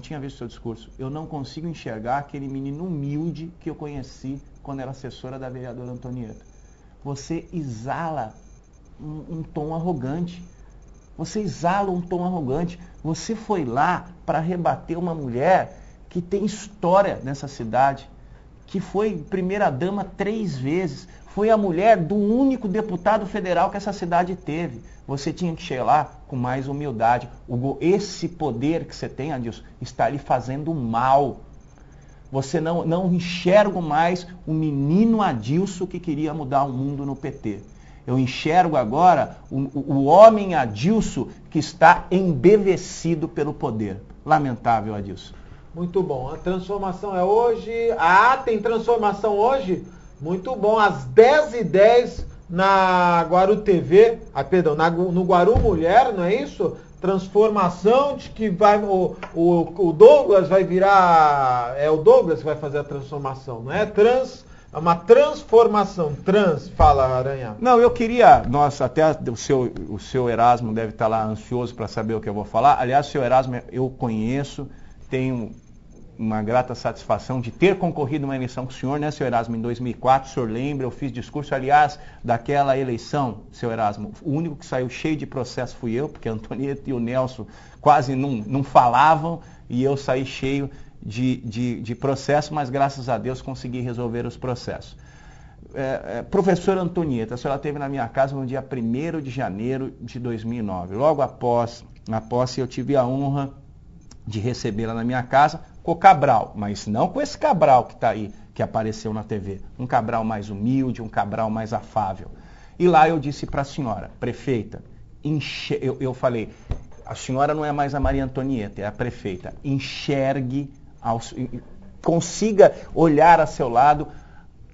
tinha visto o seu discurso, eu não consigo enxergar aquele menino humilde que eu conheci quando era assessora da vereadora Antonieta. Você exala um tom arrogante. Você exala um tom arrogante. Você foi lá para rebater uma mulher que tem história nessa cidade, que foi primeira-dama 3 vezes, foi a mulher do único deputado federal que essa cidade teve. Você tinha que chegar lá com mais humildade. Esse poder que você tem, Adilson, está lhe fazendo mal. Você não enxerga mais o menino Adilson que queria mudar o mundo no PT. Eu enxergo agora o homem Adilson que está embevecido pelo poder. Lamentável, Adilson. Muito bom. A transformação é hoje. Tem transformação hoje? Muito bom. Às 10h10 na Guaru TV. No Guaru Mulher, não é isso? Transformação de que vai. O Douglas vai virar. É o Douglas que vai fazer a transformação, não é? É uma transformação. Fala, Aranha. Não, eu queria, até o seu Erasmo deve estar lá ansioso para saber o que eu vou falar. Aliás, o seu Erasmo eu conheço, tenho uma grata satisfação de ter concorrido uma eleição com o senhor, né, seu Erasmo, em 2004, o senhor lembra, eu fiz discurso, aliás, daquela eleição, seu Erasmo, o único que saiu cheio de processo fui eu, porque a Antonieta e o Nelson quase não falavam, e eu saí cheio de processo, mas graças a Deus consegui resolver os processos. Professora Antonieta, a senhora esteve na minha casa no dia 1º de janeiro de 2009. Logo após a posse, eu tive a honra de recebê-la na minha casa com o Cabral, mas não com esse Cabral que está aí, que apareceu na TV. Um Cabral mais humilde, um Cabral mais afável. E lá eu disse para a senhora, prefeita, eu falei, a senhora não é mais a Maria Antonieta, é a prefeita. Enxergue, consiga olhar a seu lado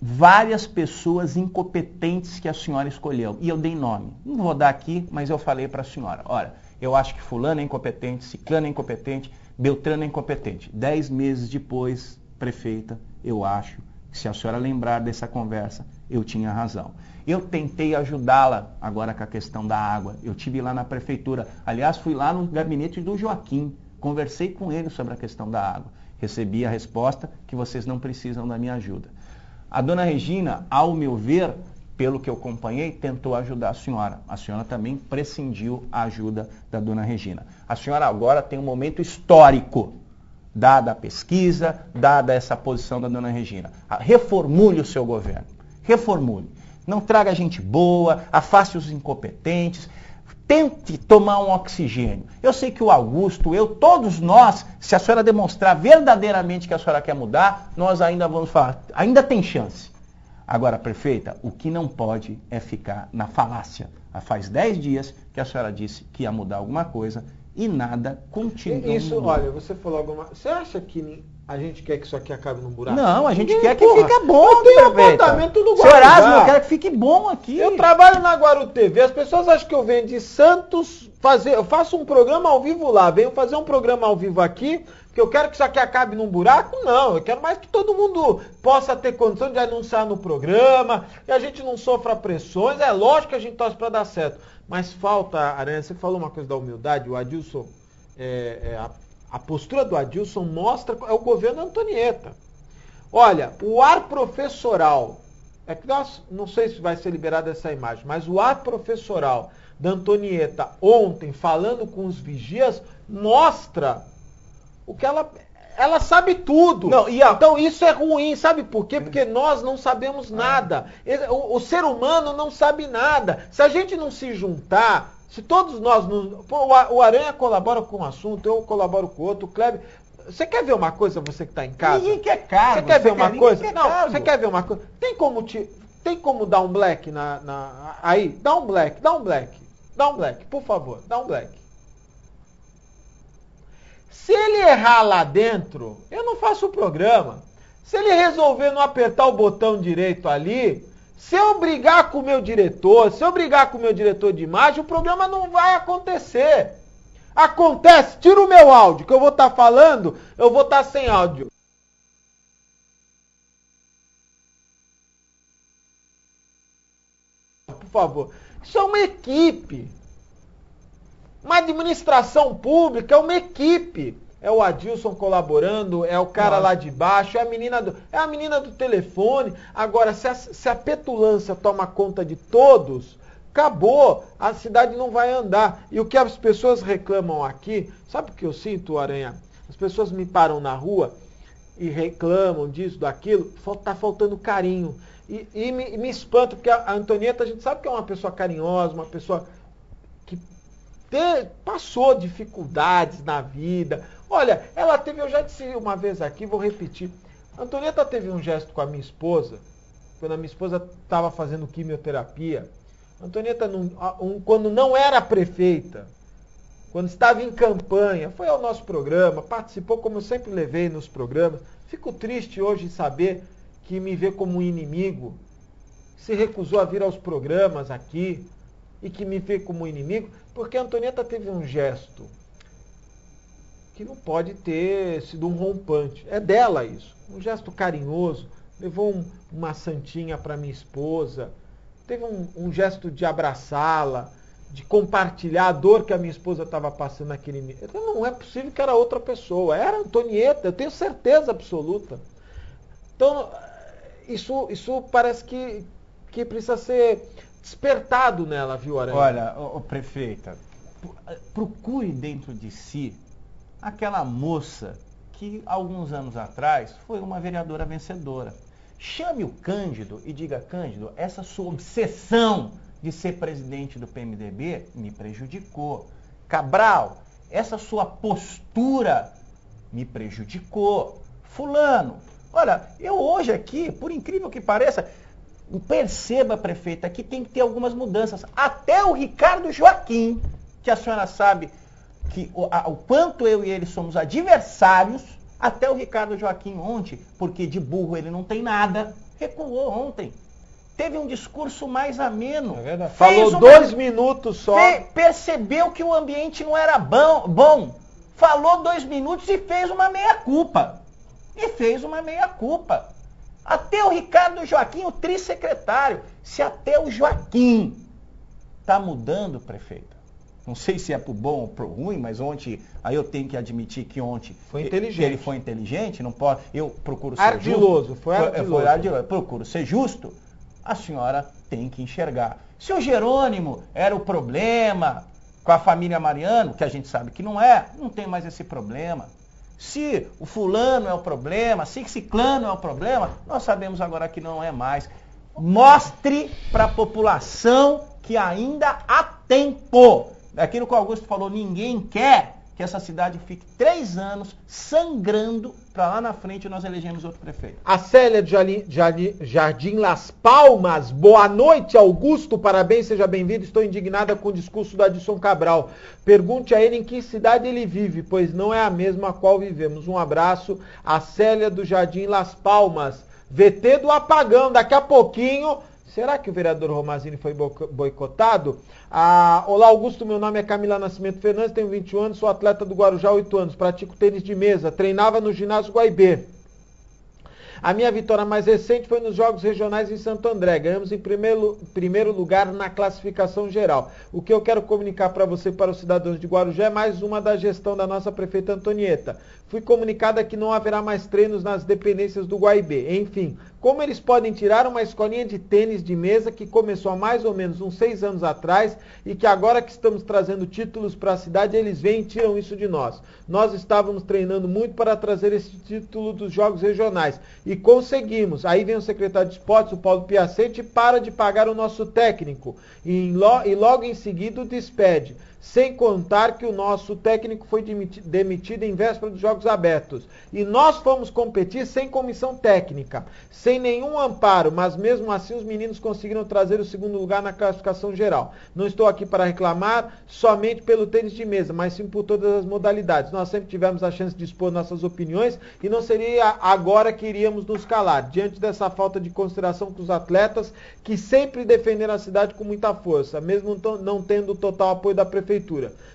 várias pessoas incompetentes que a senhora escolheu. E eu dei nome. Não vou dar aqui, mas eu falei para a senhora, olha, eu acho que fulano é incompetente, ciclano é incompetente, Beltrano é incompetente. 10 meses depois, prefeita, eu acho que se a senhora lembrar dessa conversa, eu tinha razão. Eu tentei ajudá-la agora com a questão da água. Eu estive lá na prefeitura. Aliás, fui lá no gabinete do Joaquim. Conversei com ele sobre a questão da água. Recebi a resposta que vocês não precisam da minha ajuda. A dona Regina, ao meu ver, pelo que eu acompanhei, tentou ajudar a senhora. A senhora também prescindiu a ajuda da dona Regina. A senhora agora tem um momento histórico, dada a pesquisa, dada essa posição da dona Regina. Reformule o seu governo. Reformule. Não traga gente boa, afaste os incompetentes. Tente tomar um oxigênio. Eu sei que o Augusto, todos nós, se a senhora demonstrar verdadeiramente que a senhora quer mudar, nós ainda vamos falar. Ainda tem chance. Agora, prefeita, o que não pode é ficar na falácia. Faz 10 dias que a senhora disse que ia mudar alguma coisa e nada continua. Isso, olha, você falou alguma... Você acha que a gente quer que isso aqui acabe num buraco? Não, a gente quer que fique bom. Eu tenho um apartamento no Senhor Guarujá. Asno, eu quero que fique bom aqui. Eu trabalho na Guaru TV, as pessoas acham que eu venho de Santos eu faço um programa ao vivo lá, venho fazer um programa ao vivo aqui, que eu quero que isso aqui acabe num buraco? Não, eu quero mais que todo mundo possa ter condição de anunciar no programa, que a gente não sofra pressões, é lógico que a gente torce para dar certo, mas falta, Aranha, você falou uma coisa da humildade, o Adilson, a postura do Adilson mostra, é o governo Antonieta. Olha, o ar professoral, não sei se vai ser liberada essa imagem, mas o ar professoral da Antonieta ontem, falando com os vigias, mostra o que ela sabe tudo. Não, então isso é ruim, sabe por quê? Porque nós não sabemos nada. O ser humano não sabe nada. Se a gente não se juntar, se todos nós... o Aranha colabora com um assunto, eu colaboro com outro, o Kleber... Você quer ver uma coisa, você que está em casa? Ninguém quer cargo. Você quer ver uma coisa? Não, cargo. Você quer ver uma coisa? Tem como dar um black aí? Dá um black, por favor, dá um black. Se ele errar lá dentro, eu não faço o programa. Se ele resolver não apertar o botão direito ali, se eu brigar com o meu diretor, de imagem, o programa não vai acontecer. Acontece, tira o meu áudio, que eu vou estar falando, eu vou estar sem áudio. Por favor. Isso é uma equipe. Uma administração pública é uma equipe. É o Adilson colaborando, é o cara lá de baixo, é a menina do telefone. Agora, se a petulância toma conta de todos, acabou, a cidade não vai andar. E o que as pessoas reclamam aqui, sabe o que eu sinto, Aranha? As pessoas me param na rua e reclamam disso, daquilo, tá faltando carinho. E me espanta, porque a Antonieta, a gente sabe que é uma pessoa carinhosa, uma pessoa que passou dificuldades na vida. Olha, ela teve, eu já disse uma vez aqui, vou repetir. A Antonieta teve um gesto com a minha esposa, quando a minha esposa estava fazendo quimioterapia. A Antonieta, quando não era prefeita, quando estava em campanha, foi ao nosso programa, participou, como eu sempre levei nos programas. Fico triste hoje em saber que me vê como um inimigo, se recusou a vir aos programas aqui e que me vê como um inimigo, porque a Antonieta teve um gesto que não pode ter sido um rompante. É dela isso. Um gesto carinhoso, levou uma santinha para minha esposa, teve um gesto de abraçá-la, de compartilhar a dor que a minha esposa estava passando naquele momento. Então, não é possível que era outra pessoa. Era a Antonieta, eu tenho certeza absoluta. Então, isso parece que precisa ser despertado nela, viu, Aranha? Olha, prefeita, procure dentro de si aquela moça que, alguns anos atrás, foi uma vereadora vencedora. Chame o Cândido e diga: Cândido, essa sua obsessão de ser presidente do PMDB me prejudicou. Cabral, essa sua postura me prejudicou. Fulano, olha, eu hoje aqui, por incrível que pareça, perceba, prefeita, que tem que ter algumas mudanças. Até o Ricardo Joaquim, que a senhora sabe que o quanto eu e ele somos adversários, até o Ricardo Joaquim ontem, porque de burro ele não tem nada, recuou ontem. Teve um discurso mais ameno. É verdade. Falou 2 minutos só. Percebeu que o ambiente não era bom. Falou 2 minutos e fez uma meia-culpa. Até o Ricardo Joaquim, o trissecretário. Se até o Joaquim está mudando, prefeita. Não sei se é pro bom ou pro ruim, mas ontem, aí eu tenho que admitir que ontem foi inteligente. Ele foi inteligente, não pode. Eu procuro ser ardiloso, justo. Foi ardiloso. Procuro ser justo. A senhora tem que enxergar. Se o Jerônimo era o problema com a família Mariano, que a gente sabe que não tem mais esse problema. Se o fulano é o problema, se o ciclano é o problema, nós sabemos agora que não é mais. Mostre para a população que ainda há tempo. Aquilo que o Augusto falou, ninguém quer. que essa cidade fique 3 anos sangrando para lá na frente nós elegemos outro prefeito. A Célia de Jardim Las Palmas. Boa noite, Augusto. Parabéns, seja bem-vindo. Estou indignada com o discurso do Adilson Cabral. Pergunte a ele em que cidade ele vive, pois não é a mesma a qual vivemos. Um abraço. A Célia do Jardim Las Palmas. VT do apagão. Daqui a pouquinho... Será que o vereador Romazini foi boicotado? Olá, Augusto, meu nome é Camila Nascimento Fernandes, tenho 21 anos, sou atleta do Guarujá há 8 anos, pratico tênis de mesa, treinava no ginásio Guaibê. A minha vitória mais recente foi nos Jogos Regionais em Santo André. Ganhamos em primeiro lugar na classificação geral. O que eu quero comunicar para você e para os cidadãos de Guarujá é mais uma da gestão da nossa prefeita Antonieta. Fui comunicada que não haverá mais treinos nas dependências do Guaibê. Enfim, como eles podem tirar uma escolinha de tênis de mesa que começou há mais ou menos uns 6 anos atrás e que agora que estamos trazendo títulos para a cidade, eles vêm e tiram isso de nós. Nós estávamos treinando muito para trazer esse título dos Jogos Regionais e conseguimos. Aí vem o secretário de esportes, o Paulo Piacente, e para de pagar o nosso técnico e logo em seguida o despede. Sem contar que o nosso técnico foi demitido em véspera dos Jogos Abertos. E nós fomos competir sem comissão técnica, sem nenhum amparo, mas mesmo assim os meninos conseguiram trazer o 2º lugar na classificação geral. Não estou aqui para reclamar somente pelo tênis de mesa, mas sim por todas as modalidades. Nós sempre tivemos a chance de expor nossas opiniões e não seria agora que iríamos nos calar, diante dessa falta de consideração com os atletas que sempre defenderam a cidade com muita força, mesmo não tendo o total apoio da prefeitura.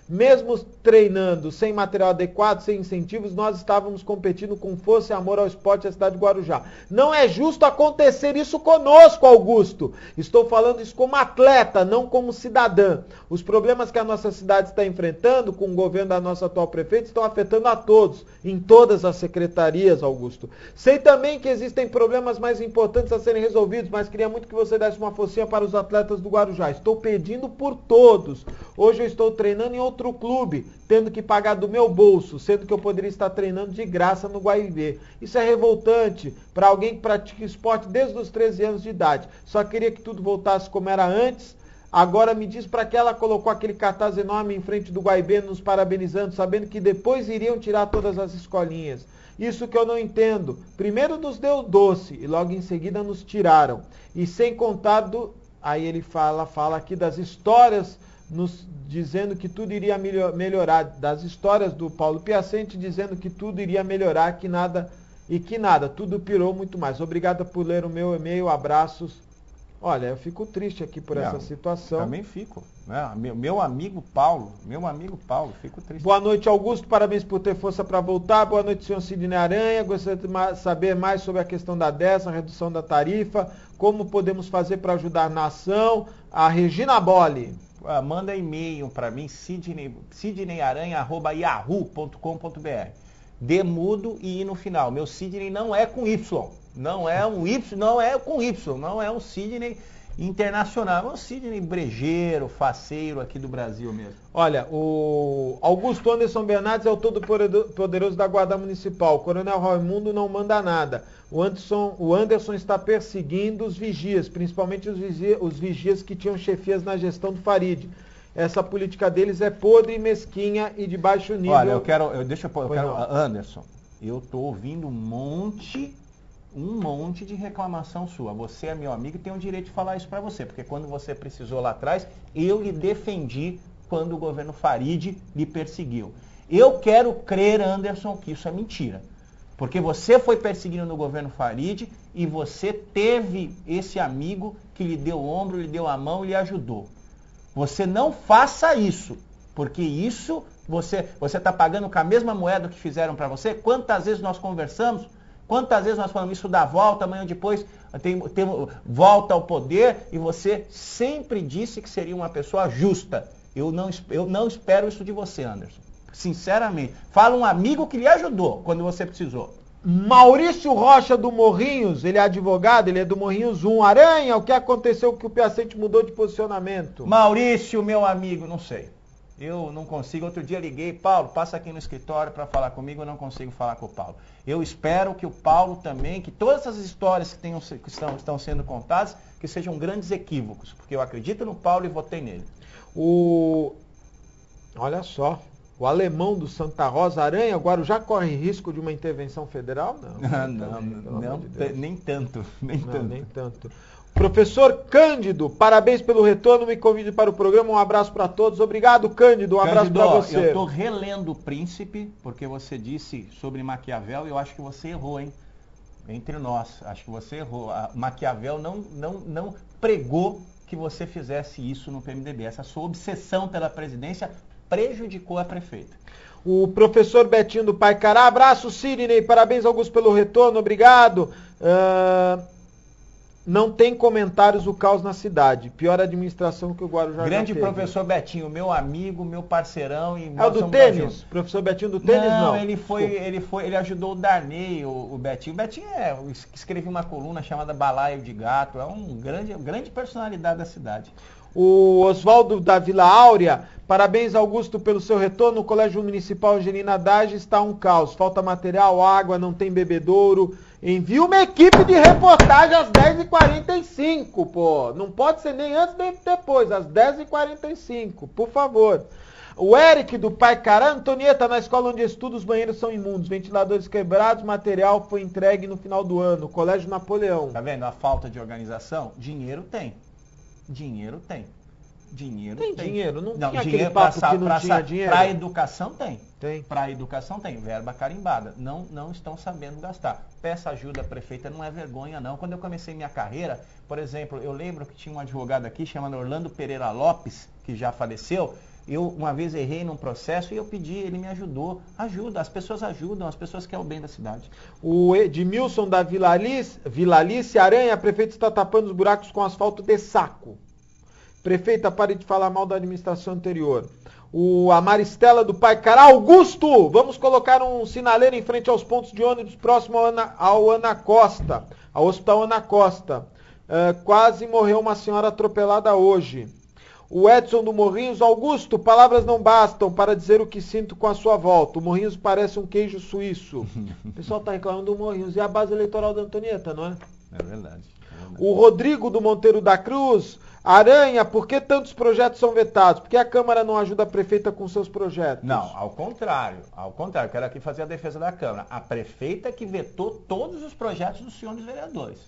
Mesmo treinando sem material adequado, sem incentivos, nós estávamos competindo com força e amor ao esporte da cidade de Guarujá. Não é justo acontecer isso conosco, Augusto. Estou falando isso como atleta, não como cidadã. Os problemas que a nossa cidade está enfrentando com o governo da nossa atual prefeita estão afetando a todos, em todas as secretarias, Augusto. Sei também que existem problemas mais importantes a serem resolvidos, mas queria muito que você desse uma forcinha para os atletas do Guarujá. Estou pedindo por todos. Hoje eu estou treinando em outro clube, tendo que pagar do meu bolso, sendo que eu poderia estar treinando de graça no Guaibê. Isso é revoltante para alguém que pratica esporte desde os 13 anos de idade. Só queria que tudo voltasse como era antes. Agora me diz para que ela colocou aquele cartaz enorme em frente do Guaibê nos parabenizando, sabendo que depois iriam tirar todas as escolinhas. Isso que eu não entendo. Primeiro nos deu doce e logo em seguida nos tiraram. E sem contar aí ele fala aqui das histórias nos dizendo que tudo iria melhorar, das histórias do Paulo Piacente dizendo que tudo iria melhorar, que nada, tudo pirou muito mais. Obrigada por ler o meu e-mail, abraços. Olha, eu fico triste aqui por essa situação. Também fico. Né? Meu amigo Paulo, fico triste. Boa noite, Augusto, parabéns por ter força para voltar. Boa noite, senhor Sidney Aranha. Gostaria de saber mais sobre a questão da DES, a redução da tarifa, como podemos fazer para ajudar a nação. A Regina Bolle. Manda e-mail para mim, sidneyaranha@yahoo.com.br. Dê mudo e I no final. Meu Sidney não é com Y. Não é um Y, não é com Y. Não é um Sidney internacional. É um Sidney brejeiro, faceiro aqui do Brasil mesmo. Olha, o Augusto Anderson Bernardes é o todo-poderoso da Guarda Municipal. O Coronel Raimundo não manda nada. O Anderson está perseguindo os vigias, principalmente os vigias que tinham chefias na gestão do Farid. Essa política deles é podre, mesquinha e de baixo nível. Olha, Anderson, eu estou ouvindo um monte de reclamação sua. Você é meu amigo e tem o direito de falar isso para você, porque quando você precisou lá atrás, eu lhe defendi quando o governo Farid lhe perseguiu. Eu quero crer, Anderson, que isso é mentira. Porque você foi perseguindo no governo Farid e você teve esse amigo que lhe deu o ombro, lhe deu a mão e lhe ajudou. Você não faça isso, porque isso você está pagando com a mesma moeda que fizeram para você. Quantas vezes nós conversamos, quantas vezes nós falamos isso dá volta, amanhã depois volta ao poder, e você sempre disse que seria uma pessoa justa. Eu não espero isso de você, Anderson. Sinceramente, fala um amigo que lhe ajudou quando você precisou. Maurício Rocha do Morrinhos, ele é advogado, ele é do Morrinhos 1. Aranha, o que aconteceu que o Piacente mudou de posicionamento? Maurício, meu amigo, não sei. Eu não consigo. Outro dia liguei, Paulo, passa aqui no escritório para falar comigo, eu não consigo falar com o Paulo. Eu espero que o Paulo também, que todas essas histórias que estão sendo contadas, que sejam grandes equívocos, porque eu acredito no Paulo e votei nele. Olha só, O Alemão do Santa Rosa, Aranha, Guarujá corre risco de uma intervenção federal? Nem tanto. Nem tanto. Professor Cândido, parabéns pelo retorno, me convide para o programa, um abraço para todos. Obrigado, Cândido, um abraço para você. Eu estou relendo o Príncipe, porque você disse sobre Maquiavel e eu acho que você errou, hein? Entre nós, acho que você errou. Maquiavel não pregou que você fizesse isso no PMDB. Essa sua obsessão pela presidência prejudicou a prefeita. O professor Betinho do Paicará, abraço, Sidney, parabéns, Augusto, pelo retorno, obrigado. Não tem comentários o caos na cidade. Pior administração que o Guarujá Grande já teve. Professor Betinho, meu amigo, meu parceirão. E é o do tênis? Professor Betinho do tênis, não? Ele ajudou o Darney, o Betinho. O Betinho escreveu uma coluna chamada Balaio de Gato. É um grande personalidade da cidade. O Oswaldo da Vila Áurea, parabéns, Augusto, pelo seu retorno. O Colégio Municipal Angelina Dage está um caos. Falta material, água, não tem bebedouro. Envia uma equipe de reportagem às 10h45, pô. Não pode ser nem antes nem depois, às 10h45, por favor. O Eric do Paicará, Antonieta, na escola onde estudo, os banheiros são imundos, ventiladores quebrados, material foi entregue no final do ano. Colégio Napoleão. Tá vendo? A falta de organização, dinheiro tem. Dinheiro. Não tinha aquele papo que não tinha dinheiro? Para educação tem. Para educação tem. Verba carimbada. Não estão sabendo gastar. Peça ajuda, prefeita, não é vergonha não. Quando eu comecei minha carreira, por exemplo, eu lembro que tinha um advogado aqui chamado Orlando Pereira Lopes, que já faleceu. Eu uma vez errei num processo e eu pedi, ele me ajudou. Ajuda, as pessoas ajudam, as pessoas querem o bem da cidade. O Edmilson da Vila Alice, Aranha, prefeito está tapando os buracos com asfalto de saco. Prefeita, pare de falar mal da administração anterior. A Maristela do Paicará, Augusto, vamos colocar um sinaleiro em frente aos pontos de ônibus próximo ao Ana Costa, ao Hospital Ana Costa. Quase morreu uma senhora atropelada hoje. O Edson do Morrinhos, Augusto, palavras não bastam para dizer o que sinto com a sua volta. O Morrinhos parece um queijo suíço. O pessoal está reclamando do Morrinhos. E a base eleitoral da Antonieta, não é? É verdade. O Rodrigo do Monteiro da Cruz, Aranha, por que tantos projetos são vetados? Por que a Câmara não ajuda a prefeita com seus projetos? Não, ao contrário. Quero aqui fazer a defesa da Câmara. A prefeita que vetou todos os projetos dos senhores vereadores.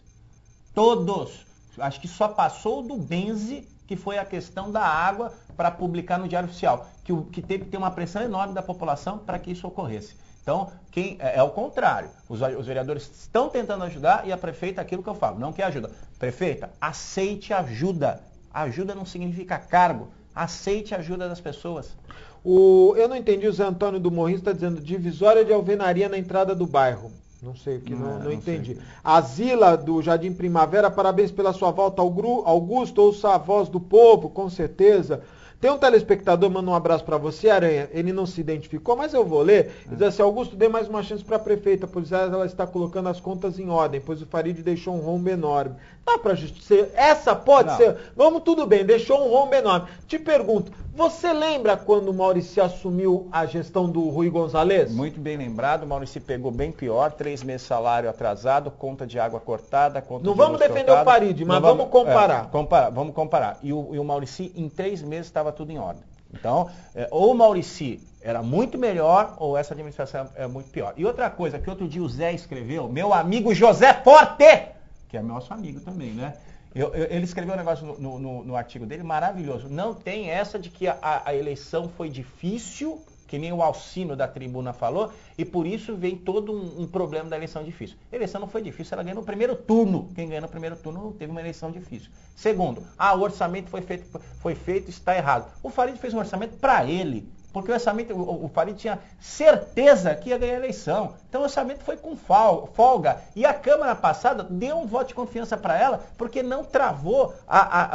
Todos. Acho que só passou o do Benze, que foi a questão da água para publicar no Diário Oficial. Que teve que ter uma pressão enorme da população para que isso ocorresse. Então, é o contrário. Os vereadores estão tentando ajudar e a prefeita, aquilo que eu falo, não quer ajuda. Prefeita, aceite ajuda. Ajuda não significa cargo. Aceite a ajuda das pessoas. Eu não entendi, o Zé Antônio do Morrinhos está dizendo divisória de alvenaria na entrada do bairro. Não sei o que, não entendi. Sei. A Zila do Jardim Primavera, parabéns pela sua volta, Augusto, ouça a voz do povo, com certeza. Tem um telespectador, manda um abraço para você, Aranha, ele não se identificou, mas eu vou ler. Ele diz assim, Augusto, dê mais uma chance para a prefeita, pois ela está colocando as contas em ordem, pois o Farid deixou um rombo enorme. Dá para justiça? Essa pode ser? Vamos, tudo bem, deixou um rombo enorme. Te pergunto, você lembra quando o Maurici assumiu a gestão do Rui Gonzalez? Muito bem lembrado, o Maurici pegou bem pior, 3 meses de salário atrasado, conta de água cortada, conta não de vamos defender cortada. O Farid, mas vamos comparar. Vamos comparar. E o Maurici, em 3 meses, estava tudo em ordem. Então, ou o Maurici era muito melhor, ou essa administração é muito pior. E outra coisa, que outro dia o Zé escreveu, meu amigo José Forte, que é nosso amigo também, né? Ele escreveu um negócio no artigo dele maravilhoso. Não tem essa de que a eleição foi difícil, que nem o Alcino da Tribuna falou, e por isso vem todo um problema da eleição difícil. A eleição não foi difícil, ela ganhou no primeiro turno. Quem ganhou no primeiro turno não teve uma eleição difícil. Segundo, o orçamento foi feito, está errado. O Farid fez um orçamento para ele, porque o orçamento, o Farid tinha certeza que ia ganhar a eleição. Então o orçamento foi com folga. E a Câmara passada deu um voto de confiança para ela, porque não travou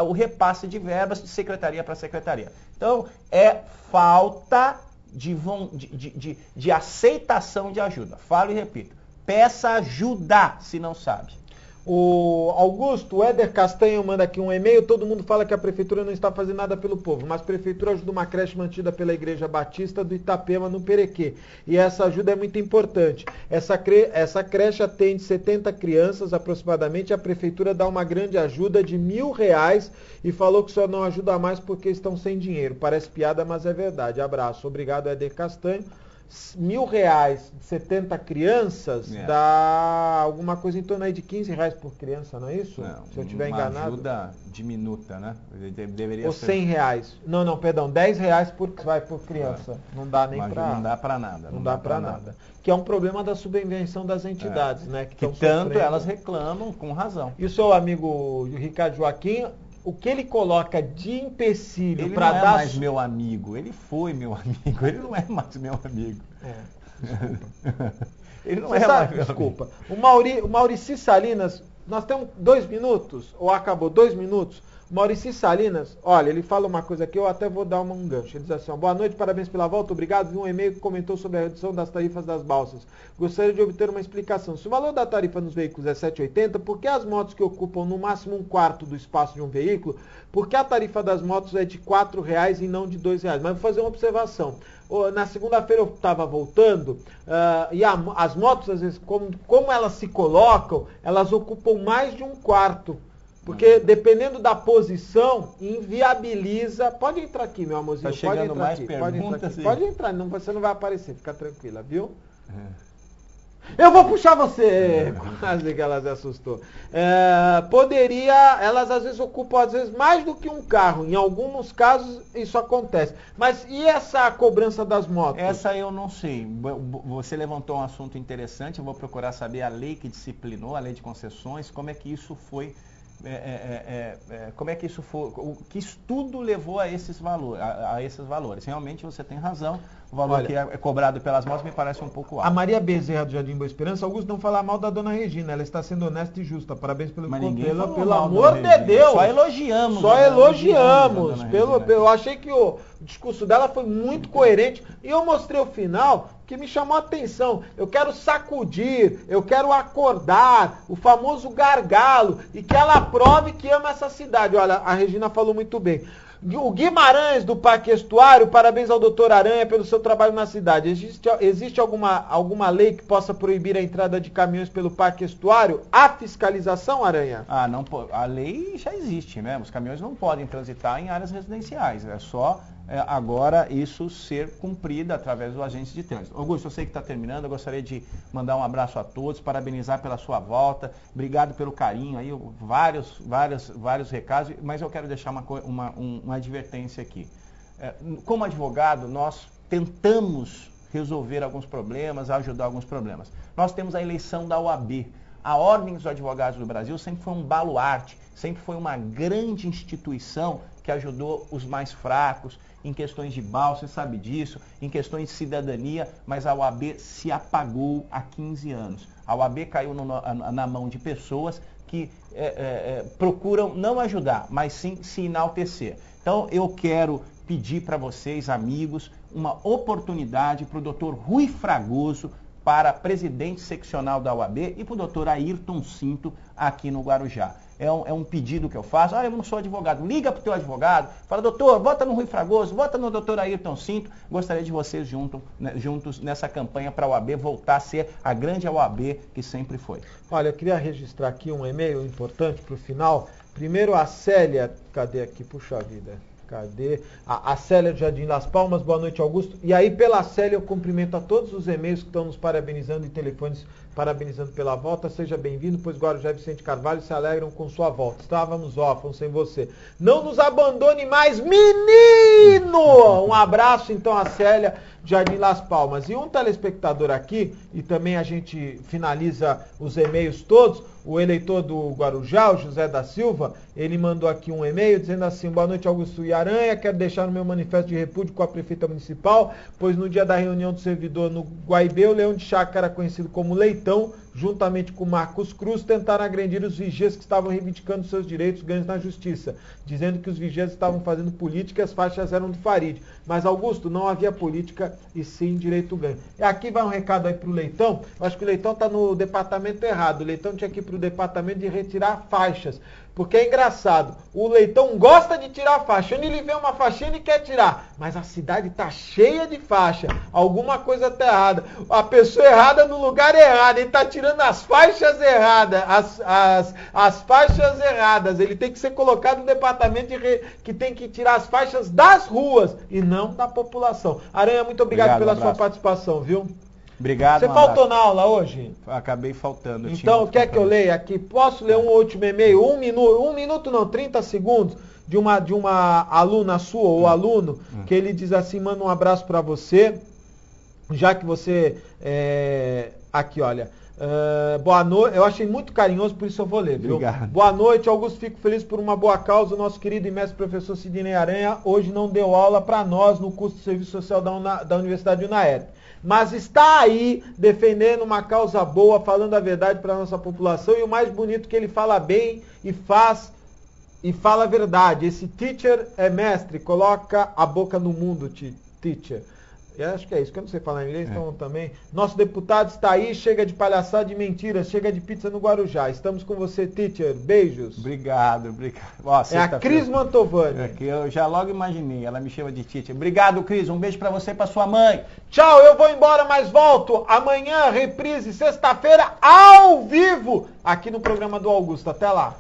o repasse de verbas de secretaria para secretaria. Então é falta de aceitação de ajuda. Falo e repito. Peça ajuda se não sabe. O Augusto, o Éder Castanho manda aqui um e-mail. Todo mundo fala que a prefeitura não está fazendo nada pelo povo, mas a prefeitura ajuda uma creche mantida pela Igreja Batista do Itapema, no Perequê. E essa ajuda é muito importante. Essa creche atende 70 crianças aproximadamente. A prefeitura dá uma grande ajuda de R$1.000 e falou que só não ajuda mais porque estão sem dinheiro. Parece piada, mas é verdade. Abraço. Obrigado, Éder Castanho. R$1.000, 70 crianças, dá alguma coisa em torno aí de R$15 por criança, não é isso? Não, se eu estiver enganado. Ajuda diminuta, né? Deveria ou ser... R$100. Não, perdão, R$10 vai por criança. Não dá nem para... Não dá para nada. Não dá para nada. Que é um problema da subvenção das entidades, né? Que tanto elas reclamam, com razão. E o seu amigo Ricardo Joaquim... O que ele coloca de empecilho para dar... Ele não é mais meu amigo, ele foi meu amigo, ele não é mais meu amigo. Desculpa. Ele não é mais meu desculpa. Amigo. O Maurici Salinas, nós temos 2 minutos, ou acabou 2 minutos. Maurici Salinas, olha, ele fala uma coisa aqui, eu até vou dar um gancho. Ele diz assim, boa noite, parabéns pela volta, obrigado. Vi um e-mail que comentou sobre a redução das tarifas das balsas. Gostaria de obter uma explicação. Se o valor da tarifa nos veículos é R$ 7,80, por que as motos que ocupam no máximo 1/4 do espaço de um veículo, por que a tarifa das motos é de R$4 e não de R$2? Mas vou fazer uma observação. Na segunda-feira eu estava voltando e as motos, às vezes, como elas se colocam, elas ocupam mais de 1/4. Porque dependendo da posição, inviabiliza... Pode entrar aqui, meu amorzinho. Tá chegando pode mais aqui, perguntas. pode entrar, não, você não vai aparecer, fica tranquila, viu? Eu vou puxar você! Quase que ela se assustou. Elas às vezes ocupam mais do que um carro. Em alguns casos isso acontece. Mas e essa cobrança das motos? Essa eu não sei. Você levantou um assunto interessante, eu vou procurar saber a lei que disciplinou, a lei de concessões, como é que isso foi... como é que isso foi, que estudo levou a esses valores. Realmente você tem razão, o valor que é cobrado pelas motos me parece um pouco alto. A Maria Bezerra do Jardim Boa Esperança, Augusto, não falar mal da dona Regina, ela está sendo honesta e justa, parabéns pelo conteúdo, pelo amor de Deus. Só elogiamos. Eu achei que o discurso dela foi muito coerente e eu mostrei o final que me chamou a atenção. Eu quero sacudir, eu quero acordar, o famoso gargalo, e que ela prove que ama essa cidade. Olha, a Regina falou muito bem. O Guimarães do Parque Estuário, parabéns ao doutor Aranha pelo seu trabalho na cidade. Existe alguma lei que possa proibir a entrada de caminhões pelo Parque Estuário? A fiscalização, Aranha? Não, a lei já existe, né? Os caminhões não podem transitar em áreas residenciais. É só agora isso ser cumprido através do agente de trânsito. Augusto, eu sei que está terminando, eu gostaria de mandar um abraço a todos, parabenizar pela sua volta, obrigado pelo carinho aí, vários recados, mas eu quero deixar uma advertência aqui. Como advogado, nós tentamos resolver alguns problemas, ajudar alguns problemas. Nós temos a eleição da OAB. A Ordem dos Advogados do Brasil sempre foi um baluarte, sempre foi uma grande instituição que ajudou os mais fracos, em questões de balsa, você sabe disso, em questões de cidadania, mas a OAB se apagou há 15 anos. A OAB caiu na mão de pessoas que procuram não ajudar, mas sim se enaltecer. Então eu quero pedir para vocês, amigos, uma oportunidade para o Dr. Rui Fragoso, para presidente seccional da OAB e para o Dr. Ayrton Cinto aqui no Guarujá. É um pedido que eu faço. Eu não sou advogado. Liga para o teu advogado. Fala, doutor, vota no Rui Fragoso, vota no Dr. Ayrton Cinto. Gostaria de vocês juntos nessa campanha para a OAB voltar a ser a grande OAB que sempre foi. Olha, eu queria registrar aqui um e-mail importante para o final. Primeiro a Célia, cadê aqui? Puxa vida. Cadê? A Célia do Jardim das Palmas, boa noite, Augusto. E aí, pela Célia, eu cumprimento a todos os e-mails que estão nos parabenizando e telefones parabenizando pela volta. Seja bem-vindo, pois Guarujá e Vicente Carvalho se alegram com sua volta. Estávamos órfãos sem você. Não nos abandone mais, menino! Um abraço, então, a Célia do Jardim das Palmas. E um telespectador aqui, e também a gente finaliza os e-mails todos, o eleitor do Guarujá, o José da Silva, ele mandou aqui um e-mail dizendo assim: boa noite, Augusto e Aranha, quero deixar o meu manifesto de repúdio com a prefeita municipal, pois no dia da reunião do servidor no Guaibê, o leão de chácara, conhecido como Leitão, juntamente com Marcos Cruz, tentaram agredir os vigias que estavam reivindicando seus direitos ganhos na justiça, dizendo que os vigias estavam fazendo política e as faixas eram do Farid. Mas, Augusto, não havia política e sim direito ganho. E aqui vai um recado aí para o Leitão. Eu acho que o Leitão está no departamento errado. O Leitão tinha que ir para o departamento de retirar faixas. Porque é engraçado, o Leitão gosta de tirar faixa. Quando ele vê uma faixinha, ele quer tirar. Mas a cidade está cheia de faixa. Alguma coisa está errada. A pessoa errada no lugar errado. Ele está tirando as faixas erradas. As faixas erradas. Ele tem que ser colocado no departamento que tem que tirar as faixas das ruas e não da população. Aranha, muito obrigado pela sua participação, viu? Obrigado. Você faltou na aula hoje? Acabei faltando. Então, quer que eu leia aqui? Posso ler um último e-mail? 30 segundos, de uma aluna sua ou aluno, que ele diz assim, manda um abraço para você, já que você... aqui, olha... boa noite, eu achei muito carinhoso, por isso eu vou ler, viu? Obrigado. Boa noite, Augusto, fico feliz por uma boa causa. O nosso querido e mestre professor Sidney Aranha hoje não deu aula para nós no curso de Serviço Social da Universidade UNAERP. Mas está aí defendendo uma causa boa, falando a verdade para a nossa população, e o mais bonito que ele fala bem e faz e fala a verdade. Esse teacher é mestre, coloca a boca no mundo, teacher. Eu acho que é isso, que eu não sei falar inglês, então também. Nosso deputado está aí, chega de palhaçada, de mentiras, chega de pizza no Guarujá. Estamos com você, teacher. Beijos. Obrigado. Ó, é a Cris Mantovani. É que eu já logo imaginei, ela me chama de teacher. Obrigado, Cris. Um beijo para você e para sua mãe. Tchau, eu vou embora, mas volto amanhã, reprise, sexta-feira, ao vivo, aqui no programa do Augusto. Até lá.